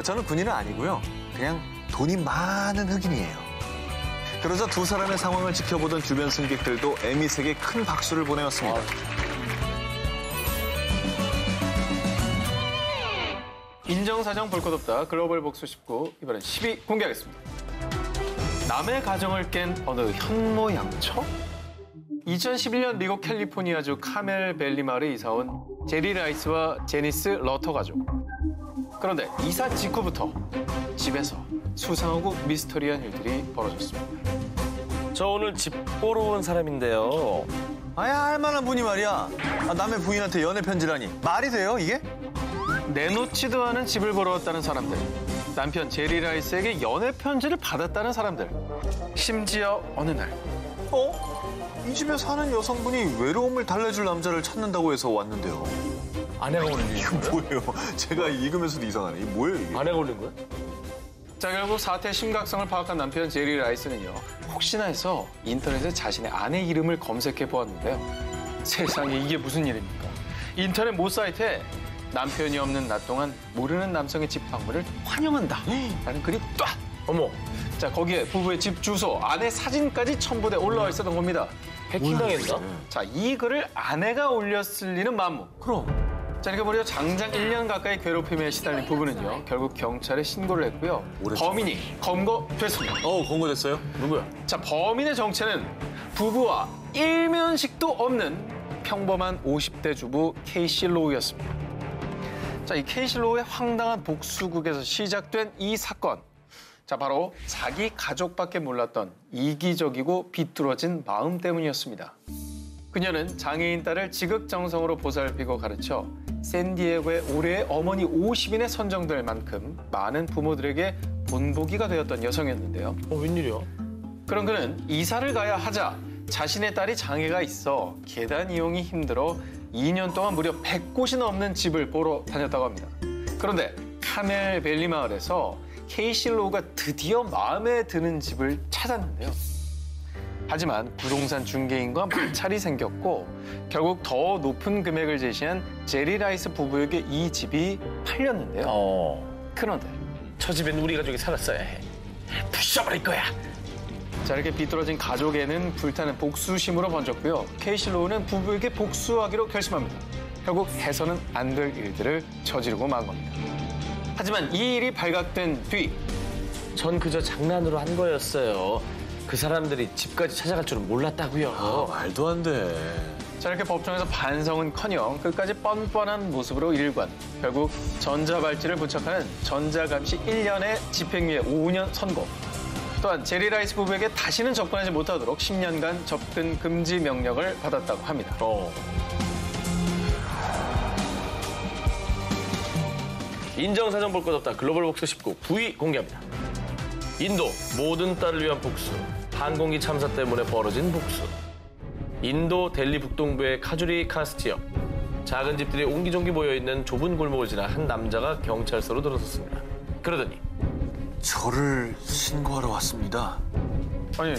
저는 군인은 아니고요. 그냥 돈이 많은 흑인이에요. 그러자 두 사람의 상황을 지켜보던 주변 승객들도 에밋에게 큰 박수를 보내왔습니다. 인정사정 볼 것 없다. 글로벌 복수 19. 이번엔 10위 공개하겠습니다. 남의 가정을 깬 어느 현모양처? 2011년 미국 캘리포니아주 카멜 밸리 마을에 이사온 제리 라이스와 제니스 러터 가족. 그런데 이사 직후부터 집에서 수상하고 미스터리한 일들이 벌어졌습니다. 저 오늘 집 보러 온 사람인데요. 아야, 할 만한 분이 말이야. 남의 부인한테 연애 편지라니. 말이 돼요, 이게? 내놓지도 않은 집을 보러 왔다는 사람들. 남편 제리 라이스에게 연애 편지를 받았다는 사람들. 심지어 어느 날. 이 집에 사는 여성분이 외로움을 달래줄 남자를 찾는다고 해서 왔는데요. 아내가 올린 거예요? 뭐예요? 제가 읽으면서도 이상하네. 이게 뭐예요, 이게? 아내가 올린 거예요? 자, 결국 사태의 심각성을 파악한 남편 제리 라이스는요. 혹시나 해서 인터넷에 자신의 아내 이름을 검색해 보았는데요. 세상에 이게 무슨 일입니까? 인터넷 모 사이트에 남편이 없는 낮 동안 모르는 남성의 집 방문을 환영한다 라는 글이 딱! 어머, 자, 거기에 부부의 집 주소, 아내 사진까지 첨부돼 올라와 있었던 겁니다. 해킹당했나? 자, 이 글을 아내가 올렸을 리는 만무. 그럼. 자, 이렇게 무려 장장 1년 가까이 괴롭힘에 시달린 부부는요. 결국 경찰에 신고를 했고요. 범인이 검거됐습니다. 검거됐어요? 누구야? 자, 범인의 정체는 부부와 일면식도 없는 평범한 50대 주부 케이시 로우였습니다. 자, 이 케이시 로우의 황당한 복수극에서 시작된 이 사건. 자, 바로 자기 가족밖에 몰랐던 이기적이고 비뚤어진 마음 때문이었습니다. 그녀는 장애인 딸을 지극정성으로 보살피고 가르쳐 샌디에고의 올해의 어머니 50인에 선정될 만큼 많은 부모들에게 본보기가 되었던 여성이었는데요. 웬일이야? 그런 그는 이사를 가야 하자 자신의 딸이 장애가 있어 계단 이용이 힘들어 2년 동안 무려 100곳이 넘는 집을 보러 다녔다고 합니다. 그런데 카멜 밸리 마을에서 케이시 로우가 드디어 마음에 드는 집을 찾았는데요. 하지만 부동산 중개인과 마찰이 생겼고 결국 더 높은 금액을 제시한 제리 라이스 부부에게 이 집이 팔렸는데요. 그런데 저 집엔 우리 가족이 살았어야 해. 부셔버릴 거야. 자, 이렇게 비뚤어진 가족에는 불타는 복수심으로 번졌고요. 케이시 로우는 부부에게 복수하기로 결심합니다. 결국 해서는 안 될 일들을 저지르고 만 겁니다. 하지만 이 일이 발각된 뒤 전 그저 장난으로 한 거였어요. 그 사람들이 집까지 찾아갈 줄은 몰랐다고요. 말도 안 돼. 자, 이렇게 법정에서 반성은커녕 끝까지 뻔뻔한 모습으로 일관. 결국 전자발찌를 부착하는 전자감시 1년의 집행유예 5년 선고. 또한 제리 라이스 부부에게 다시는 접근하지 못하도록 10년간 접근 금지 명령을 받았다고 합니다. 인정사정 볼 것 없다. 글로벌 복수 19 9위 공개합니다. 인도 모든 딸을 위한 복수. 항공기 참사 때문에 벌어진 복수. 인도 델리 북동부의 카주리 카스티역. 작은 집들이 옹기종기 모여있는 좁은 골목을 지나 한 남자가 경찰서로 들어섰습니다. 그러더니 저를 신고하러 왔습니다. 아니,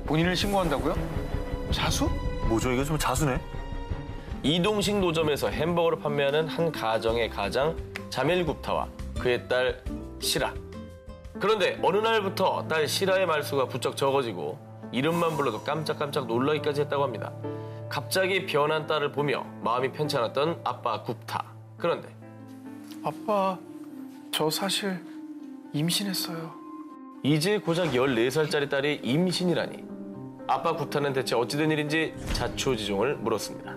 본인을 신고한다고요? 자수? 뭐죠? 이거 좀 자수네? 이동식 노점에서 햄버거를 판매하는 한 가정의 가장 자멜 굽타와 그의 딸 시라. 그런데 어느 날부터 딸 시라의 말수가 부쩍 적어지고 이름만 불러도 깜짝깜짝 놀라기까지 했다고 합니다. 갑자기 변한 딸을 보며 마음이 편치 않았던 아빠 굽타. 그런데 아빠, 저 사실 임신했어요. 이제 고작 14살짜리 딸이 임신이라니. 아빠 굽타는 대체 어찌된 일인지 자초지종을 물었습니다.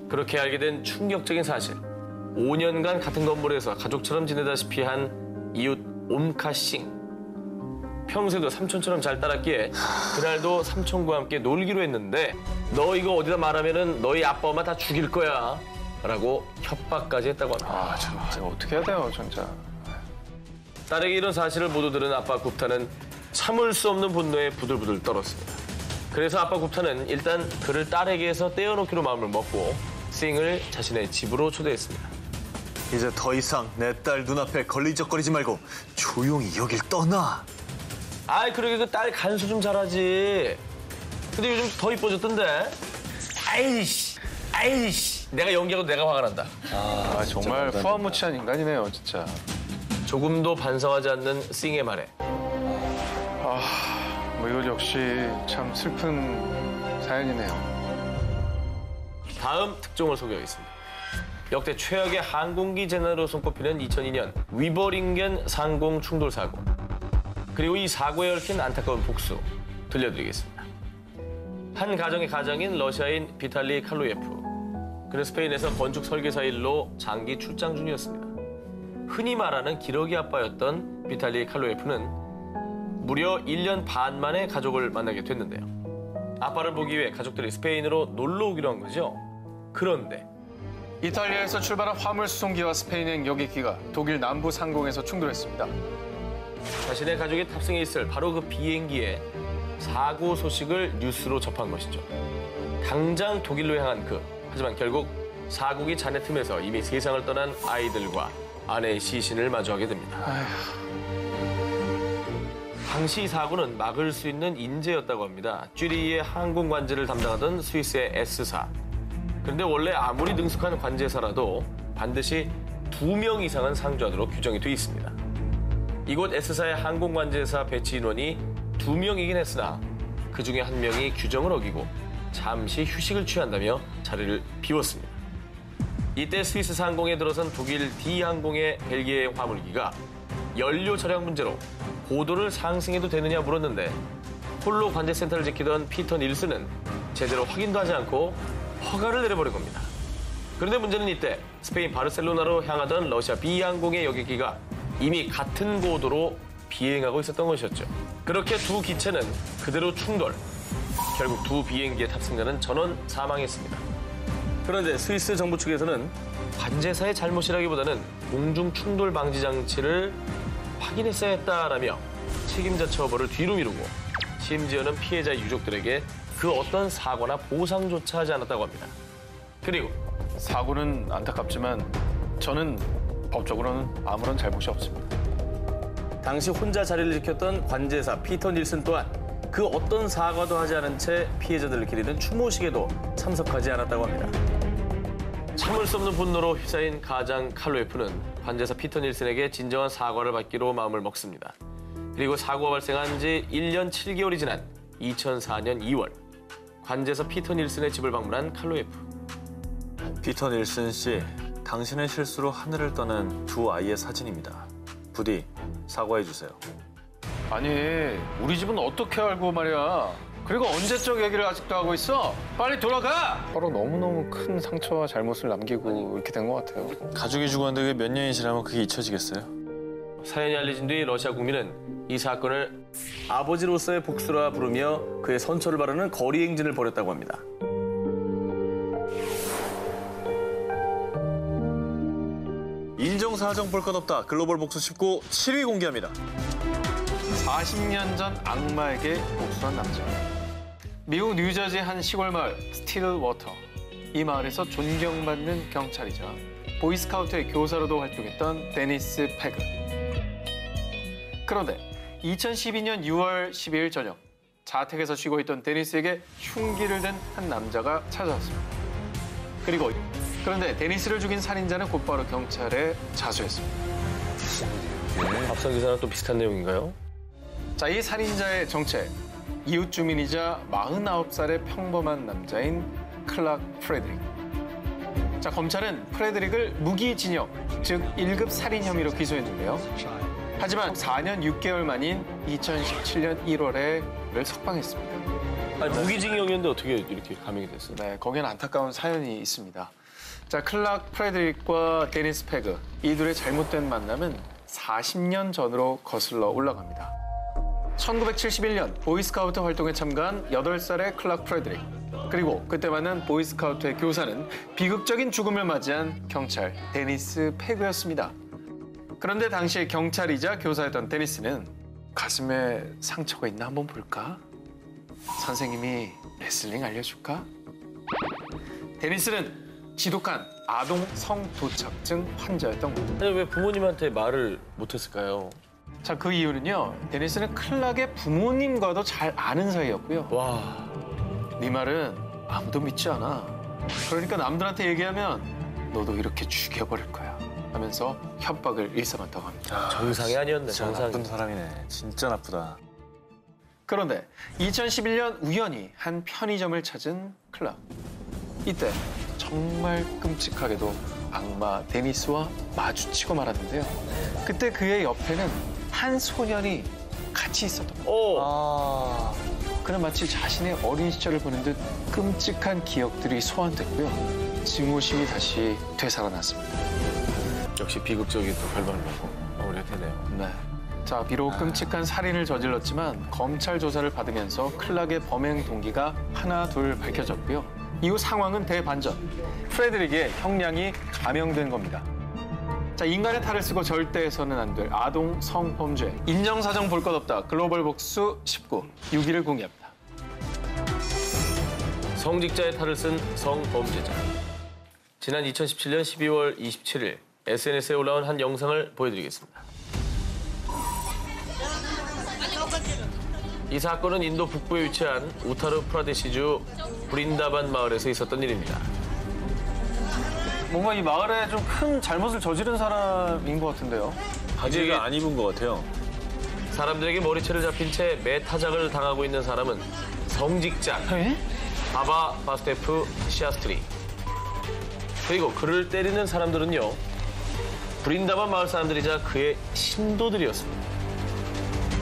그렇게 알게 된 충격적인 사실. 5년간 같은 건물에서 가족처럼 지내다시피 한 이웃 옴카싱. 평소에도 삼촌처럼 잘 따랐기에 그날도 삼촌과 함께 놀기로 했는데 너 이거 어디다 말하면은 너희 아빠 엄마 다 죽일 거야 라고 협박까지 했다고 합니다. 아, 진짜 어떻게 해야 돼요, 진짜. 딸에게 이런 사실을 모두 들은 아빠 굽타는 참을 수 없는 분노에 부들부들 떨었습니다. 그래서 아빠 굽타는 일단 그를 딸에게서 떼어놓기로 마음을 먹고 싱을 자신의 집으로 초대했습니다. 이제 더 이상 내 딸 눈앞에 걸리적거리지 말고 조용히 여길 떠나. 아이 그러게 그 딸 간수 좀 잘하지. 근데 요즘 더 이뻐졌던데. 아이씨. 내가 연기하고 내가 화가 난다. 아, 정말 후한무치한 인간이네요, 진짜. 조금도 반성하지 않는 싱의 말에 뭐 이거 역시 참 슬픈 사연이네요. 다음 특종을 소개하겠습니다. 역대 최악의 항공기 재난으로 손꼽히는 2002년 위버링겐 상공 충돌 사고. 그리고 이 사고에 얽힌 안타까운 복수 들려드리겠습니다. 한 가정의 가장인 러시아인 비탈리 칼로예프. 그는 스페인에서 건축 설계사 일로 장기 출장 중이었습니다. 흔히 말하는 기러기 아빠였던 비탈리 칼로예프는 무려 1년 반 만에 가족을 만나게 됐는데요. 아빠를 보기 위해 가족들이 스페인으로 놀러 오기로 한 거죠. 그런데 이탈리아에서 출발한 화물 수송기와 스페인행 여객기가 독일 남부 상공에서 충돌했습니다. 자신의 가족이 탑승해 있을 바로 그 비행기에 사고 소식을 뉴스로 접한 것이죠. 당장 독일로 향한 하지만 결국 사고기 잔해 틈에서 이미 세상을 떠난 아이들과 아내의 시신을 마주하게 됩니다. 당시 사고는 막을 수 있는 인재였다고 합니다. 쥐리히의 항공 관제를 담당하던 스위스의 S사. 그런데 원래 아무리 능숙한 관제사라도 반드시 2명 이상은 상주하도록 규정이 돼 있습니다. 이곳 S사의 항공 관제사 배치 인원이 2명이긴 했으나 그중에 1명이 규정을 어기고 잠시 휴식을 취한다며 자리를 비웠습니다. 이때 스위스 상공에 들어선 독일 D항공의 벨기에 화물기가 연료 절약 문제로 고도를 상승해도 되느냐 물었는데 홀로 관제센터를 지키던 피터 닐슨은 제대로 확인도 하지 않고 허가를 내려버린 겁니다. 그런데 문제는 이때 스페인 바르셀로나로 향하던 러시아 B항공의 여객기가 이미 같은 고도로 비행하고 있었던 것이었죠. 그렇게 두 기체는 그대로 충돌. 결국 두 비행기의 탑승자는 전원 사망했습니다. 그런데 스위스 정부 측에서는 관제사의 잘못이라기보다는 공중 충돌 방지 장치를 확인했어야 했다라며 책임자 처벌을 뒤로 미루고 심지어는 피해자 유족들에게 그 어떤 사과나 보상조차 하지 않았다고 합니다. 그리고 사고는 안타깝지만 저는 법적으로는 아무런 잘못이 없습니다. 당시 혼자 자리를 지켰던 관제사 피터 닐슨 또한 그 어떤 사과도 하지 않은 채 피해자들을 기리는 추모식에도 참석하지 않았다고 합니다. 참을 수 없는 분노로 휩싸인 가장 칼로예프는 관제사 피터 닐슨에게 진정한 사과를 받기로 마음을 먹습니다. 그리고 사고가 발생한 지 1년 7개월이 지난 2004년 2월 관제사 피터 닐슨의 집을 방문한 칼로예프. 피터 닐슨 씨, 당신의 실수로 하늘을 떠난 두 아이의 사진입니다. 부디 사과해 주세요. 아니, 우리 집은 어떻게 알고 말이야. 그리고 언제적 얘기를 아직도 하고 있어? 빨리 돌아가! 서로 너무너무 큰 상처와 잘못을 남기고 이렇게 된 것 같아요. 가족이 죽었는데 왜 몇 년이 지나면 그게 잊혀지겠어요? 사연이 알려진 뒤 러시아 국민은 이 사건을 아버지로서의 복수라 부르며 그의 선처를 바르는 거리 행진을 벌였다고 합니다. 인정사정 볼 것 없다. 글로벌 복수 19 7위 공개합니다. 40년 전 악마에게 복수한 남자. 미국 뉴저지 한 시골 마을 스틸워터. 이 마을에서 존경받는 경찰이자 보이스카우트의 교사로도 활동했던 데니스 패그. 그런데 2012년 6월 12일 저녁 자택에서 쉬고 있던 데니스에게 흉기를 든 한 남자가 찾아왔습니다. 그런데 데니스를 죽인 살인자는 곧바로 경찰에 자수했습니다. 앞선 기사랑 또 비슷한 내용인가요? 자, 이 살인자의 정체. 이웃 주민이자 49살의 평범한 남자인 클락 프레드릭. 자, 검찰은 프레드릭을 무기징역, 즉 1급 살인 혐의로 기소했는데요. 하지만 4년 6개월 만인 2017년 1월에 그를 석방했습니다. 아니, 무기징역이었는데 어떻게 이렇게 감형이 됐어요? 네, 거기엔 안타까운 사연이 있습니다. 자, 클락 프레드릭과 데니스 패그, 이 둘의 잘못된 만남은 40년 전으로 거슬러 올라갑니다. 1971년 보이스카우트 활동에 참가한 8살의 클락 프레드릭, 그리고 그때 만난 보이스카우트의 교사는 비극적인 죽음을 맞이한 경찰 데니스 패그였습니다. 그런데 당시 경찰이자 교사였던 데니스는 가슴에 상처가 있나 한번 볼까? 선생님이 레슬링 알려줄까? 데니스는 지독한 아동 성도착증 환자였던 겁니다. 아니, 왜 부모님한테 말을 못했을까요? 자, 그 이유는요. 데니스는 클락의 부모님과도 잘 아는 사이였고요. 와, 네 말은 아무도 믿지 않아. 그러니까 남들한테 얘기하면 너도 이렇게 죽여버릴 거야 하면서 협박을 일삼았다고 합니다. 정상이 아니었네, 정상이. 나쁜 사람이네. 진짜 나쁘다. 그런데 2011년 우연히 한 편의점을 찾은 클락. 이때 정말 끔찍하게도 악마 데니스와 마주치고 말았는데요. 그때 그의 옆에는 한 소년이 같이 있었던 겁니다. 오! 그는 마치 자신의 어린 시절을 보는 듯 끔찍한 기억들이 소환됐고요. 증오심이 다시 되살아났습니다. 역시 비극적인 또 결말로 마무리가 되네요. 네. 자, 비록 끔찍한 살인을 저질렀지만 검찰 조사를 받으면서 클락의 범행 동기가 하나 둘 밝혀졌고요. 이후 상황은 대반전. 프레드릭의 형량이 감형된 겁니다. 자, 인간의 탈을 쓰고 절대 해서는 안 될 아동 성범죄. 인정사정 볼 것 없다. 글로벌 복수 19, 6위를 공개합니다. 성직자의 탈을 쓴 성범죄자. 지난 2017년 12월 27일 SNS에 올라온 한 영상을 보여드리겠습니다. 이 사건은 인도 북부에 위치한 우타르 프라데시주 브린다반 마을에서 있었던 일입니다. 뭔가 이 마을에 좀 큰 잘못을 저지른 사람인 것 같은데요. 바지가 안 입은 것 같아요. 사람들에게 머리채를 잡힌 채 매타작을 당하고 있는 사람은 성직자 바바 바스테프 시아스트리. 그리고 그를 때리는 사람들은요, 브린다반 마을 사람들이자 그의 신도들이었습니다.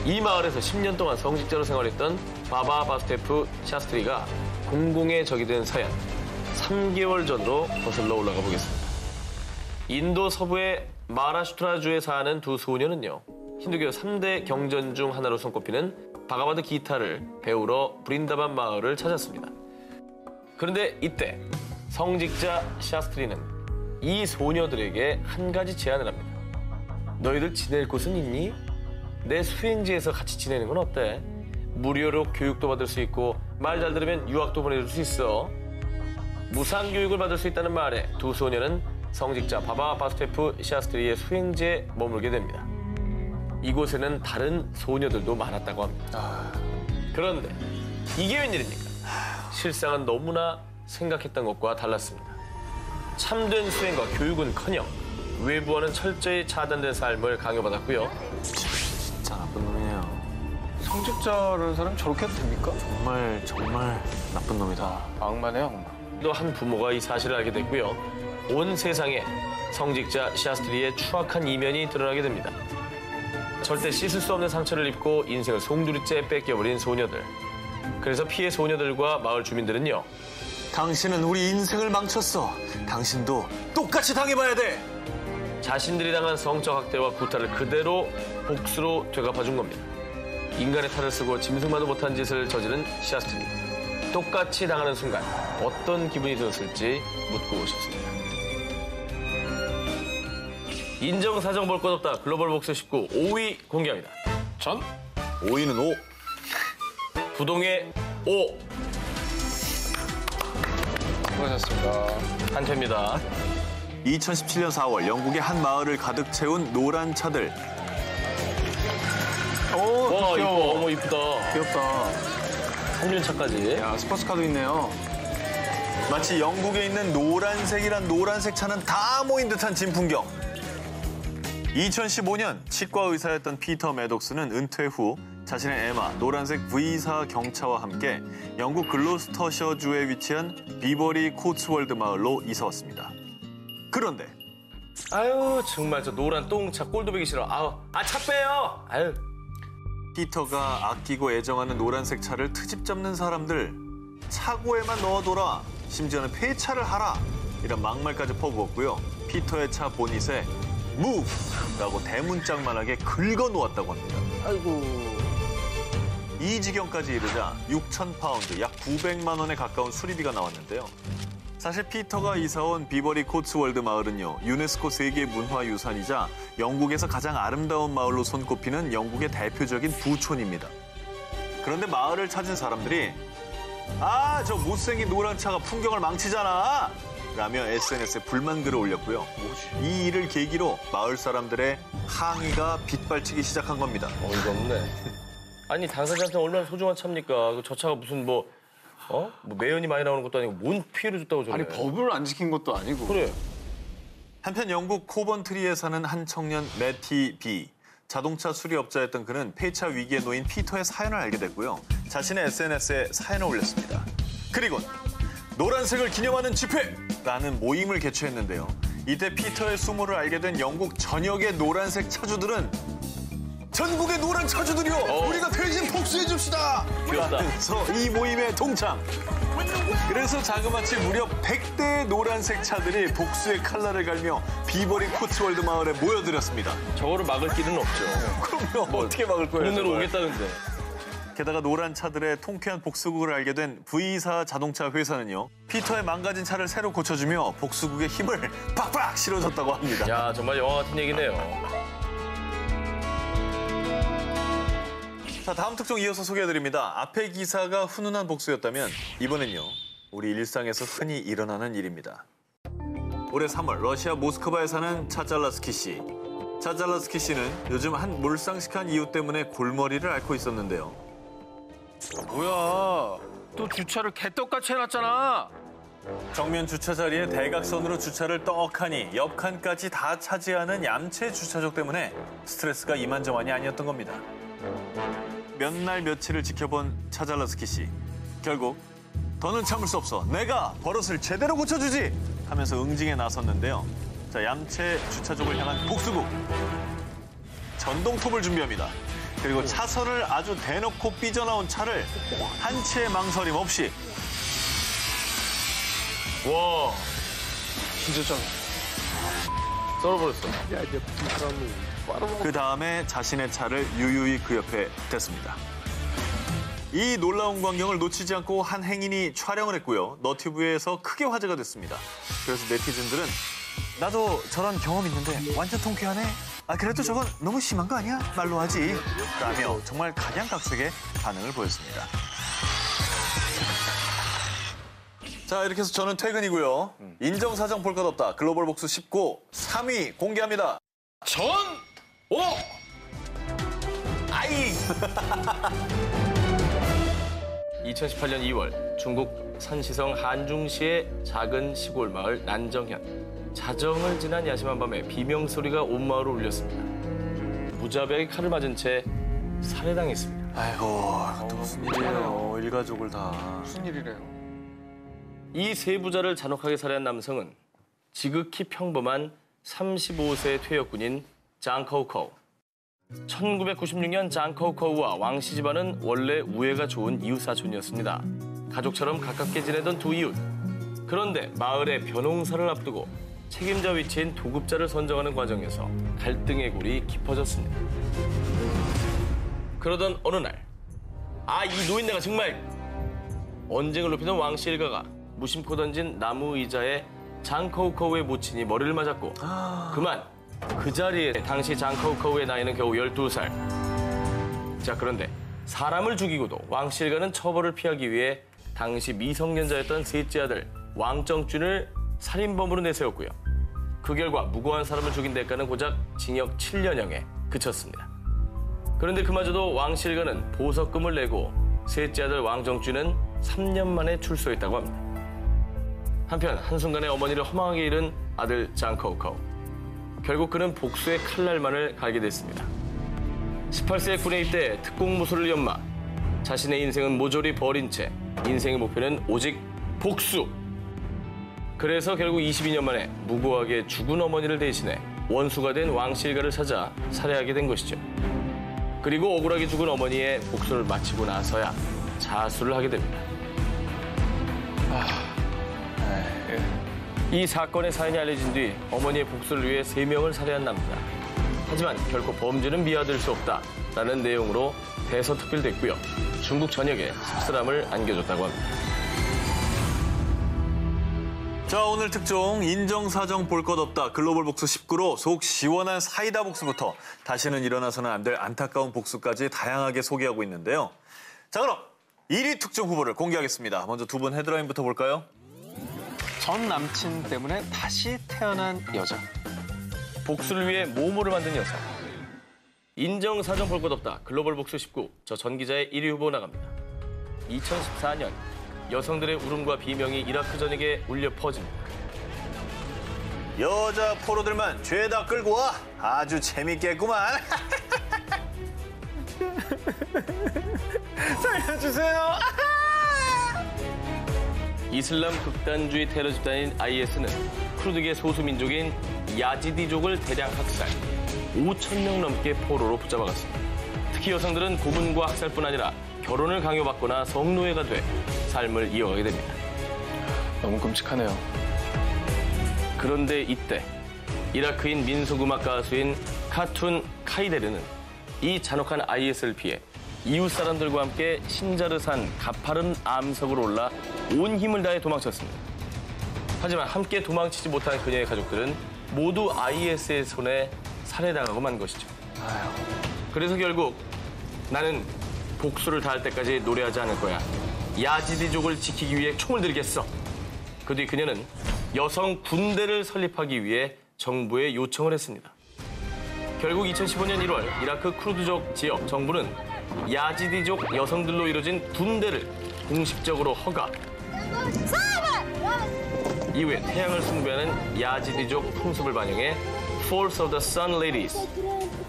이 마을에서 10년 동안 성직자로 생활했던 바바 바스테프 샤스트리가 공공의 적이 된 사연, 3개월 전으로 거슬러 올라가 보겠습니다. 인도 서부의 마라슈트라주에 사는 두 소녀는요, 힌두교 3대 경전 중 하나로 손꼽히는 바가바드 기타를 배우러 브린다반 마을을 찾았습니다. 그런데 이때 성직자 샤스트리는 이 소녀들에게 한 가지 제안을 합니다. 너희들 지낼 곳은 있니? 내 수행지에서 같이 지내는 건 어때? 무료로 교육도 받을 수 있고 말 잘 들으면 유학도 보내줄 수 있어. 무상 교육을 받을 수 있다는 말에 두 소녀는 성직자 바바 바스테프 시아스트리의 수행지에 머물게 됩니다. 이곳에는 다른 소녀들도 많았다고 합니다. 그런데 이게 웬일입니까? 실상은 너무나 생각했던 것과 달랐습니다. 참된 수행과 교육은커녕 외부와는 철저히 차단된 삶을 강요받았고요. 진짜 나쁜 놈이네요. 성직자라는 사람 저렇게 해도 됩니까? 정말 나쁜 놈이다. 악마네요, 악마. 또 한 부모가 이 사실을 알게 됐고요. 온 세상에 성직자 시아스트리의 추악한 이면이 드러나게 됩니다. 절대 씻을 수 없는 상처를 입고 인생을 송두리째 뺏겨버린 소녀들. 그래서 피해 소녀들과 마을 주민들은요, 당신은 우리 인생을 망쳤어. 당신도 똑같이 당해봐야 돼. 자신들이 당한 성적 학대와 구타를 그대로 복수로 되갚아준 겁니다. 인간의 탈을 쓰고 짐승만도 못한 짓을 저지른 시아스트리. 똑같이 당하는 순간 어떤 기분이 들었을지 묻고 싶습니다. 인정사정 볼 것 없다. 글로벌 복수 19 5위 공개합니다. 전? 5위는 5. 부동의 5. 수고하셨습니다. 한 표입니다. 2017년 4월 영국의 한 마을을 가득 채운 노란 차들. 오, 와, 이뻐. 귀여워. 어머, 이쁘다. 귀엽다. 성륜차까지. 야, 스포츠카도 있네요. 마치 영국에 있는 노란색이란 노란색 차는 다 모인 듯한 진풍경. 2015년 치과 의사였던 피터 매독스는 은퇴 후 자신의 에마, 노란색 V사 경차와 함께 영국 글로스터셔주에 위치한 비버리 코츠월드 마을로 이사 왔습니다. 그런데 아유 정말 저 노란 똥차 꼴도 보기 싫어. 차 빼요. 아유. 피터가 아끼고 애정하는 노란색 차를 트집 잡는 사람들, 차고에만 넣어둬라, 심지어는 폐차를 하라, 이런 막말까지 퍼부었고요. 피터의 차 보닛에 MOVE라고 대문짝만하게 긁어놓았다고 합니다. 아이고. 이 지경까지 이르자 6,000파운드, 약 900만 원에 가까운 수리비가 나왔는데요. 사실 피터가 이사온 비버리 코츠월드 마을은요, 유네스코 세계 문화유산이자 영국에서 가장 아름다운 마을로 손꼽히는 영국의 대표적인 부촌입니다. 그런데 마을을 찾은 사람들이 저 못생긴 노란 차가 풍경을 망치잖아! 라며 SNS에 불만글을 올렸고요. 이 일을 계기로 마을 사람들의 항의가 빗발치기 시작한 겁니다. 어이가 없네. 아니 당사자한테 얼마나 소중한 차입니까? 저 차가 무슨 뭐 매연이 많이 나오는 것도 아니고 뭔 피해를 줬다고 저래. 아니 법을 안 지킨 것도 아니고. 그래. 한편 영국 코번트리에 사는 한 청년 매티 B. 자동차 수리업자였던 그는 폐차 위기에 놓인 피터의 사연을 알게 됐고요. 자신의 SNS에 사연을 올렸습니다. 그리고 노란색을 기념하는 집회라는 모임을 개최했는데요. 이때 피터의 수모를 알게 된 영국 전역의 노란색 차주들은 전국의 노란 차주들이요! 우리가 대신 복수해줍시다! 라면서 이 모임에 동참! 그래서 자그마치 무려 100대의 노란색 차들이 복수의 칼날을 갈며 비버리 코츠월드 마을에 모여들었습니다. 저거를 막을 길은 없죠. 그럼요. 어떻게 막을 거예요? 돈으로 오겠다는데. 게다가 노란 차들의 통쾌한 복수국을 알게 된 V사 자동차 회사는요. 피터의 망가진 차를 새로 고쳐주며 복수국의 힘을 팍팍 실어줬다고 합니다. 야 정말 영화 같은 얘기네요. 자, 다음 특종 이어서 소개해드립니다. 앞의 기사가 훈훈한 복수였다면 이번엔요. 우리 일상에서 흔히 일어나는 일입니다. 올해 3월 러시아 모스크바에 사는 차잘라스키 씨. 차잘라스키 씨는 요즘 한 몰상식한 이유 때문에 골머리를 앓고 있었는데요. 뭐야, 또 주차를 개떡같이 해놨잖아. 정면 주차 자리에 대각선으로 주차를 떡하니 옆 칸까지 다 차지하는 얌체 주차족 때문에 스트레스가 이만저만이 아니었던 겁니다. 몇 날 며칠을 지켜본 차잘라스키 씨. 결국 더는 참을 수 없어, 내가 버릇을 제대로 고쳐주지! 하면서 응징에 나섰는데요. 자, 얌체 주차족을 향한 복수국. 전동톱을 준비합니다. 그리고 차선을 아주 대놓고 삐져나온 차를 한 치의 망설임 없이 와 진짜 짱. 썰어버렸어. 그 다음에 자신의 차를 유유히 그 옆에 댔습니다. 이 놀라운 광경을 놓치지 않고 한 행인이 촬영을 했고요. 너튜브에서 크게 화제가 됐습니다. 그래서 네티즌들은 나도 저런 경험 있는데 완전 통쾌하네. 그래도 저건 너무 심한 거 아니야? 말로 하지. 라며 정말 각양각색의 반응을 보였습니다. 자, 이렇게 해서 저는 퇴근이고요. 인정사정 볼 것 없다. 글로벌 복수 19 3위 공개합니다. 아이. 2018년 2월 중국 산시성 한중시의 작은 시골 마을 난정현. 자정을 지난 야심한 밤에 비명소리가 온 마을을 울렸습니다. 무자비하게 칼을 맞은 채 살해당했습니다. 아이고, 또 무슨 일이에요. 일가족을 다. 무슨 일이래요? 이 세 부자를 잔혹하게 살해한 남성은 지극히 평범한 35세 퇴역군인 장 커우커우. 1996년 장 커우커우와 왕씨 집안은 원래 우애가 좋은 이웃사촌이었습니다. 가족처럼 가깝게 지내던 두 이웃. 그런데 마을의 벼농사를 앞두고 책임자 위치인 도급자를 선정하는 과정에서 갈등의 골이 깊어졌습니다. 그러던 어느 날, 이 노인네가 정말! 언쟁을 높이던 왕씨 일가가 무심코 던진 나무 의자에 장 커우커우의 모친이 머리를 맞았고 그만 그 자리에 당시 장 커우커우의 나이는 겨우 12살. 자, 그런데 사람을 죽이고도 왕씨 일가는 처벌을 피하기 위해 당시 미성년자였던 셋째 아들 왕정준을 살인범으로 내세웠고요. 그 결과 무고한 사람을 죽인 대가는 고작 징역 7년형에 그쳤습니다. 그런데 그마저도 왕씨 일가는 보석금을 내고 셋째 아들 왕정준은 3년 만에 출소했다고 합니다. 한편 한순간에 어머니를 허망하게 잃은 아들 장 커우커우. 결국 그는 복수의 칼날만을 갈게 됐습니다. 18세의 군에 입대 특공무술을 연마. 자신의 인생은 모조리 버린 채 인생의 목표는 오직 복수. 그래서 결국 22년 만에 무고하게 죽은 어머니를 대신해 원수가 된 왕실가를 찾아 살해하게 된 것이죠. 그리고 억울하게 죽은 어머니의 복수를 마치고 나서야 자수를 하게 됩니다. 이 사건의 사연이 알려진 뒤 어머니의 복수를 위해 3명을 살해한 남자. 하지만 결코 범죄는 미화될 수 없다라는 내용으로 대서특필됐고요. 중국 전역에 씁쓸함을 안겨줬다고 합니다. 자, 오늘 특종 인정사정 볼 것 없다. 글로벌 복수 19로 속 시원한 사이다 복수부터 다시는 일어나서는 안 될 안타까운 복수까지 다양하게 소개하고 있는데요. 자, 그럼 1위 특종 후보를 공개하겠습니다. 먼저 두 분 헤드라인부터 볼까요? 전 남친 때문에 다시 태어난 여자. 복수를 위해 모모를 만든 여성. 인정사정 볼 것 없다. 글로벌 복수 19. 저 전 기자의 1위 후보 나갑니다. 2014년 여성들의 울음과 비명이 이라크 전역에 울려 퍼집니다. 여자 포로들만 죄다 끌고 와. 아주 재밌겠구만. 살려주세요. 이슬람 극단주의 테러 집단인 IS는 쿠르드계 소수민족인 야지디족을 대량 학살, 5,000명 넘게 포로로 붙잡아갔습니다. 특히 여성들은 고문과 학살뿐 아니라 결혼을 강요받거나 성노예가 돼 삶을 이어가게 됩니다. 너무 끔찍하네요. 그런데 이때 이라크인 민속음악 가수인 카툰 카이데르는 이 잔혹한 IS를 피해 이웃 사람들과 함께 신자르산 가파른 암석으로 올라 온 힘을 다해 도망쳤습니다. 하지만 함께 도망치지 못한 그녀의 가족들은 모두 IS의 손에 살해당하고 만 것이죠. 그래서 결국 나는 복수를 다할 때까지 노래하지 않을 거야. 야지디족을 지키기 위해 총을 들겠어. 그 뒤 그녀는 여성 군대를 설립하기 위해 정부에 요청을 했습니다. 결국 2015년 1월 이라크 쿠르드족 지역 정부는 야지디족 여성들로 이루어진 군대를 공식적으로 허가. 이후에 태양을 숭배하는 야지디족 풍습을 반영해 Force of the Sun Ladies,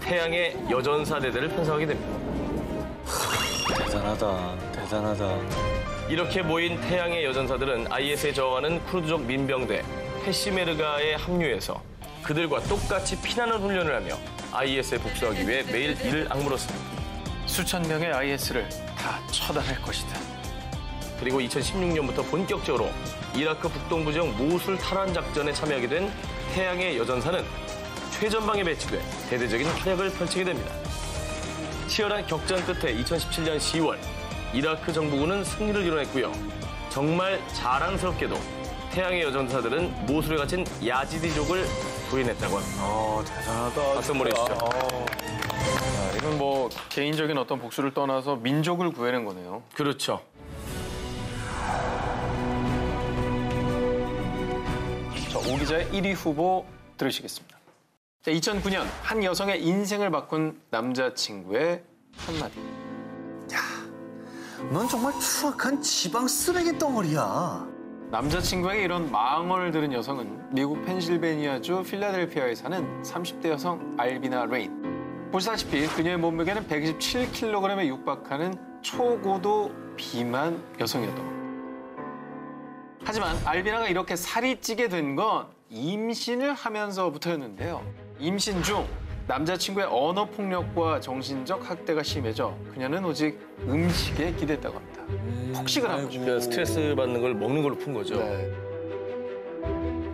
태양의 여전사대들을 편성하게 됩니다. 대단하다. 이렇게 모인 태양의 여전사들은 IS에 저항하는 쿠르드족 민병대 페시메르가에 합류해서 그들과 똑같이 피나는 훈련을 하며 IS에 복수하기 위해 매일 이를 악물었습니다. 수천 명의 IS를 다 처단할 것이다. 그리고 2016년부터 본격적으로 이라크 북동부 지역 모술 탈환 작전에 참여하게 된 태양의 여전사는 최전방에 배치돼 대대적인 활약을 펼치게 됩니다. 치열한 격전 끝에 2017년 10월 이라크 정부군은 승리를 이뤄냈고요. 정말 자랑스럽게도 태양의 여전사들은 모술에 갇힌 야지디족을 구해냈다고 합니다. 대단하다. 박수 한번 해주시죠. 이건 뭐 개인적인 어떤 복수를 떠나서 민족을 구해낸 거네요. 그렇죠. 자, 오 기자의 1위 후보 들으시겠습니다. 자, 2009년 한 여성의 인생을 바꾼 남자친구의 한마디. 넌 정말 추악한 지방 쓰레기 덩어리야. 남자친구에게 이런 망언을 들은 여성은 미국 펜실베니아주 필라델피아에 사는 30대 여성 알비나 레인. 보시다시피 그녀의 몸무게는 127kg에 육박하는 초고도 비만 여성이었던 겁니다. 하지만 알비나가 이렇게 살이 찌게 된 건 임신을 하면서부터였는데요. 임신 중 남자친구의 언어 폭력과 정신적 학대가 심해져 그녀는 오직 음식에 기댔다고 합니다. 폭식을 한 거죠. 그러니까 스트레스 받는 걸 먹는 걸로 푼 거죠. 네.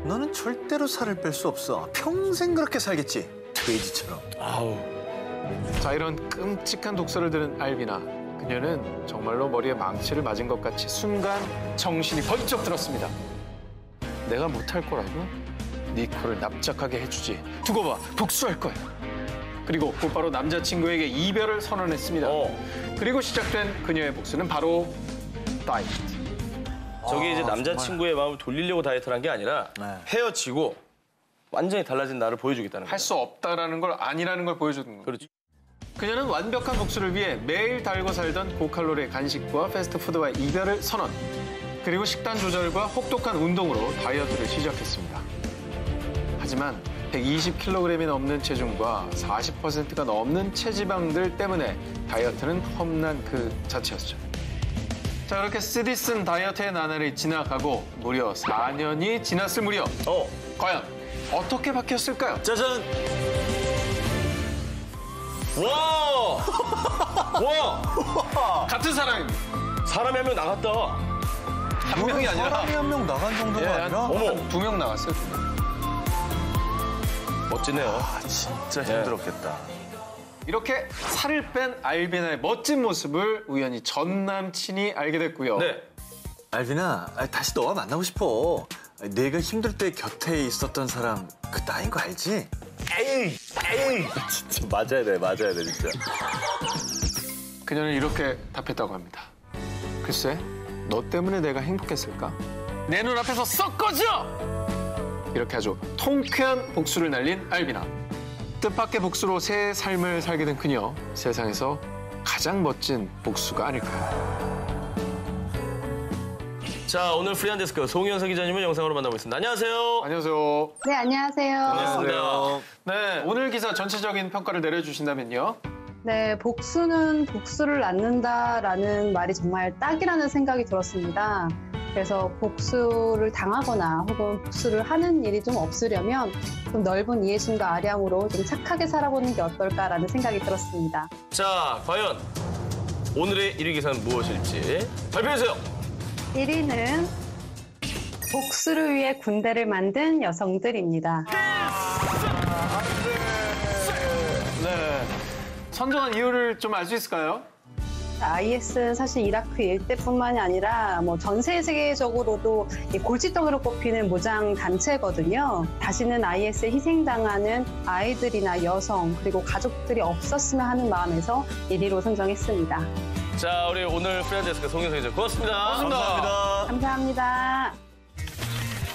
너는 절대로 살을 뺄 수 없어. 평생 그렇게 살겠지. 돼지처럼. 자, 이런 끔찍한 독서를 들은 알비나. 그녀는 정말로 머리에 망치를 맞은 것 같이 순간 정신이 번쩍 들었습니다. 내가 못할 거라고? 니코를 납작하게 해주지. 두고 봐, 복수할 거야. 그리고 곧바로 남자친구에게 이별을 선언했습니다. 그리고 시작된 그녀의 복수는 바로 다이어트. 저게 이제 남자친구의 마음을 돌리려고 다이어트를 한 게 아니라 헤어지고 완전히 달라진 나를 보여주겠다는 거예요. 할 수 없다라는 걸 아니라는 걸 보여주는 거예요. 그렇죠. 그녀는 완벽한 복수를 위해 매일 달고 살던 고칼로리의 간식과 패스트푸드와의 이별을 선언. 그리고 식단 조절과 혹독한 운동으로 다이어트를 시작했습니다. 하지만 120kg이 넘는 체중과 40%가 넘는 체지방들 때문에 다이어트는 험난 그 자체였죠. 자, 그렇게 쓰디쓴 다이어트의 나날이 지나가고 무려 4년이 지났을 무렵 과연 어떻게 바뀌었을까요? 짜잔! 와! 와! 같은 사람입니다. 사람이 한 명 나갔다. 한 명이 아니라 사람이 한 명 나간 정도가 아니라 어머. 2명 나갔어요. 멋지네요. 진짜 힘들었겠다. 이렇게 살을 뺀 알비나의 멋진 모습을 우연히 전 남친이 알게 됐고요. 네. 알빈아, 다시 너와 만나고 싶어. 내가 힘들 때 곁에 있었던 사람 그 나인 거 알지? 에이. 진짜 맞아야 돼 진짜. 그녀는 이렇게 답했다고 합니다. 글쎄, 너 때문에 내가 행복했을까? 내 눈앞에서 썩 꺼져! 이렇게 아주 통쾌한 복수를 날린 알비나. 뜻밖의 복수로 새 삶을 살게 된 그녀. 세상에서 가장 멋진 복수가 아닐까요? 자, 오늘 프리한 데스크 송현석 기자님을 영상으로 만나보겠습니다. 안녕하세요. 안녕하세요. 네, 안녕하세요. 반갑습니다. 네, 오늘 기사 전체적인 평가를 내려주신다면요. 네, 복수는 복수를 낳는다라는 말이 정말 딱이라는 생각이 들었습니다. 그래서 복수를 당하거나 혹은 복수를 하는 일이 좀 없으려면 좀 넓은 이해심과 아량으로 좀 착하게 살아보는 게 어떨까라는 생각이 들었습니다. 자, 과연 오늘의 1위 기사는 무엇일지 발표해주세요. 1위는 복수를 위해 군대를 만든 여성들입니다. 네. 선정한 이유를 좀 알 수 있을까요? IS는 사실 이라크 일대뿐만이 아니라 전 세계적으로도 골칫덩이로 꼽히는 무장 단체거든요. 다시는 IS에 희생당하는 아이들이나 여성 그리고 가족들이 없었으면 하는 마음에서 1위로 선정했습니다. 자, 우리 오늘 프리한 데스크 송현석 기자 고맙습니다. 고맙습니다. 감사합니다.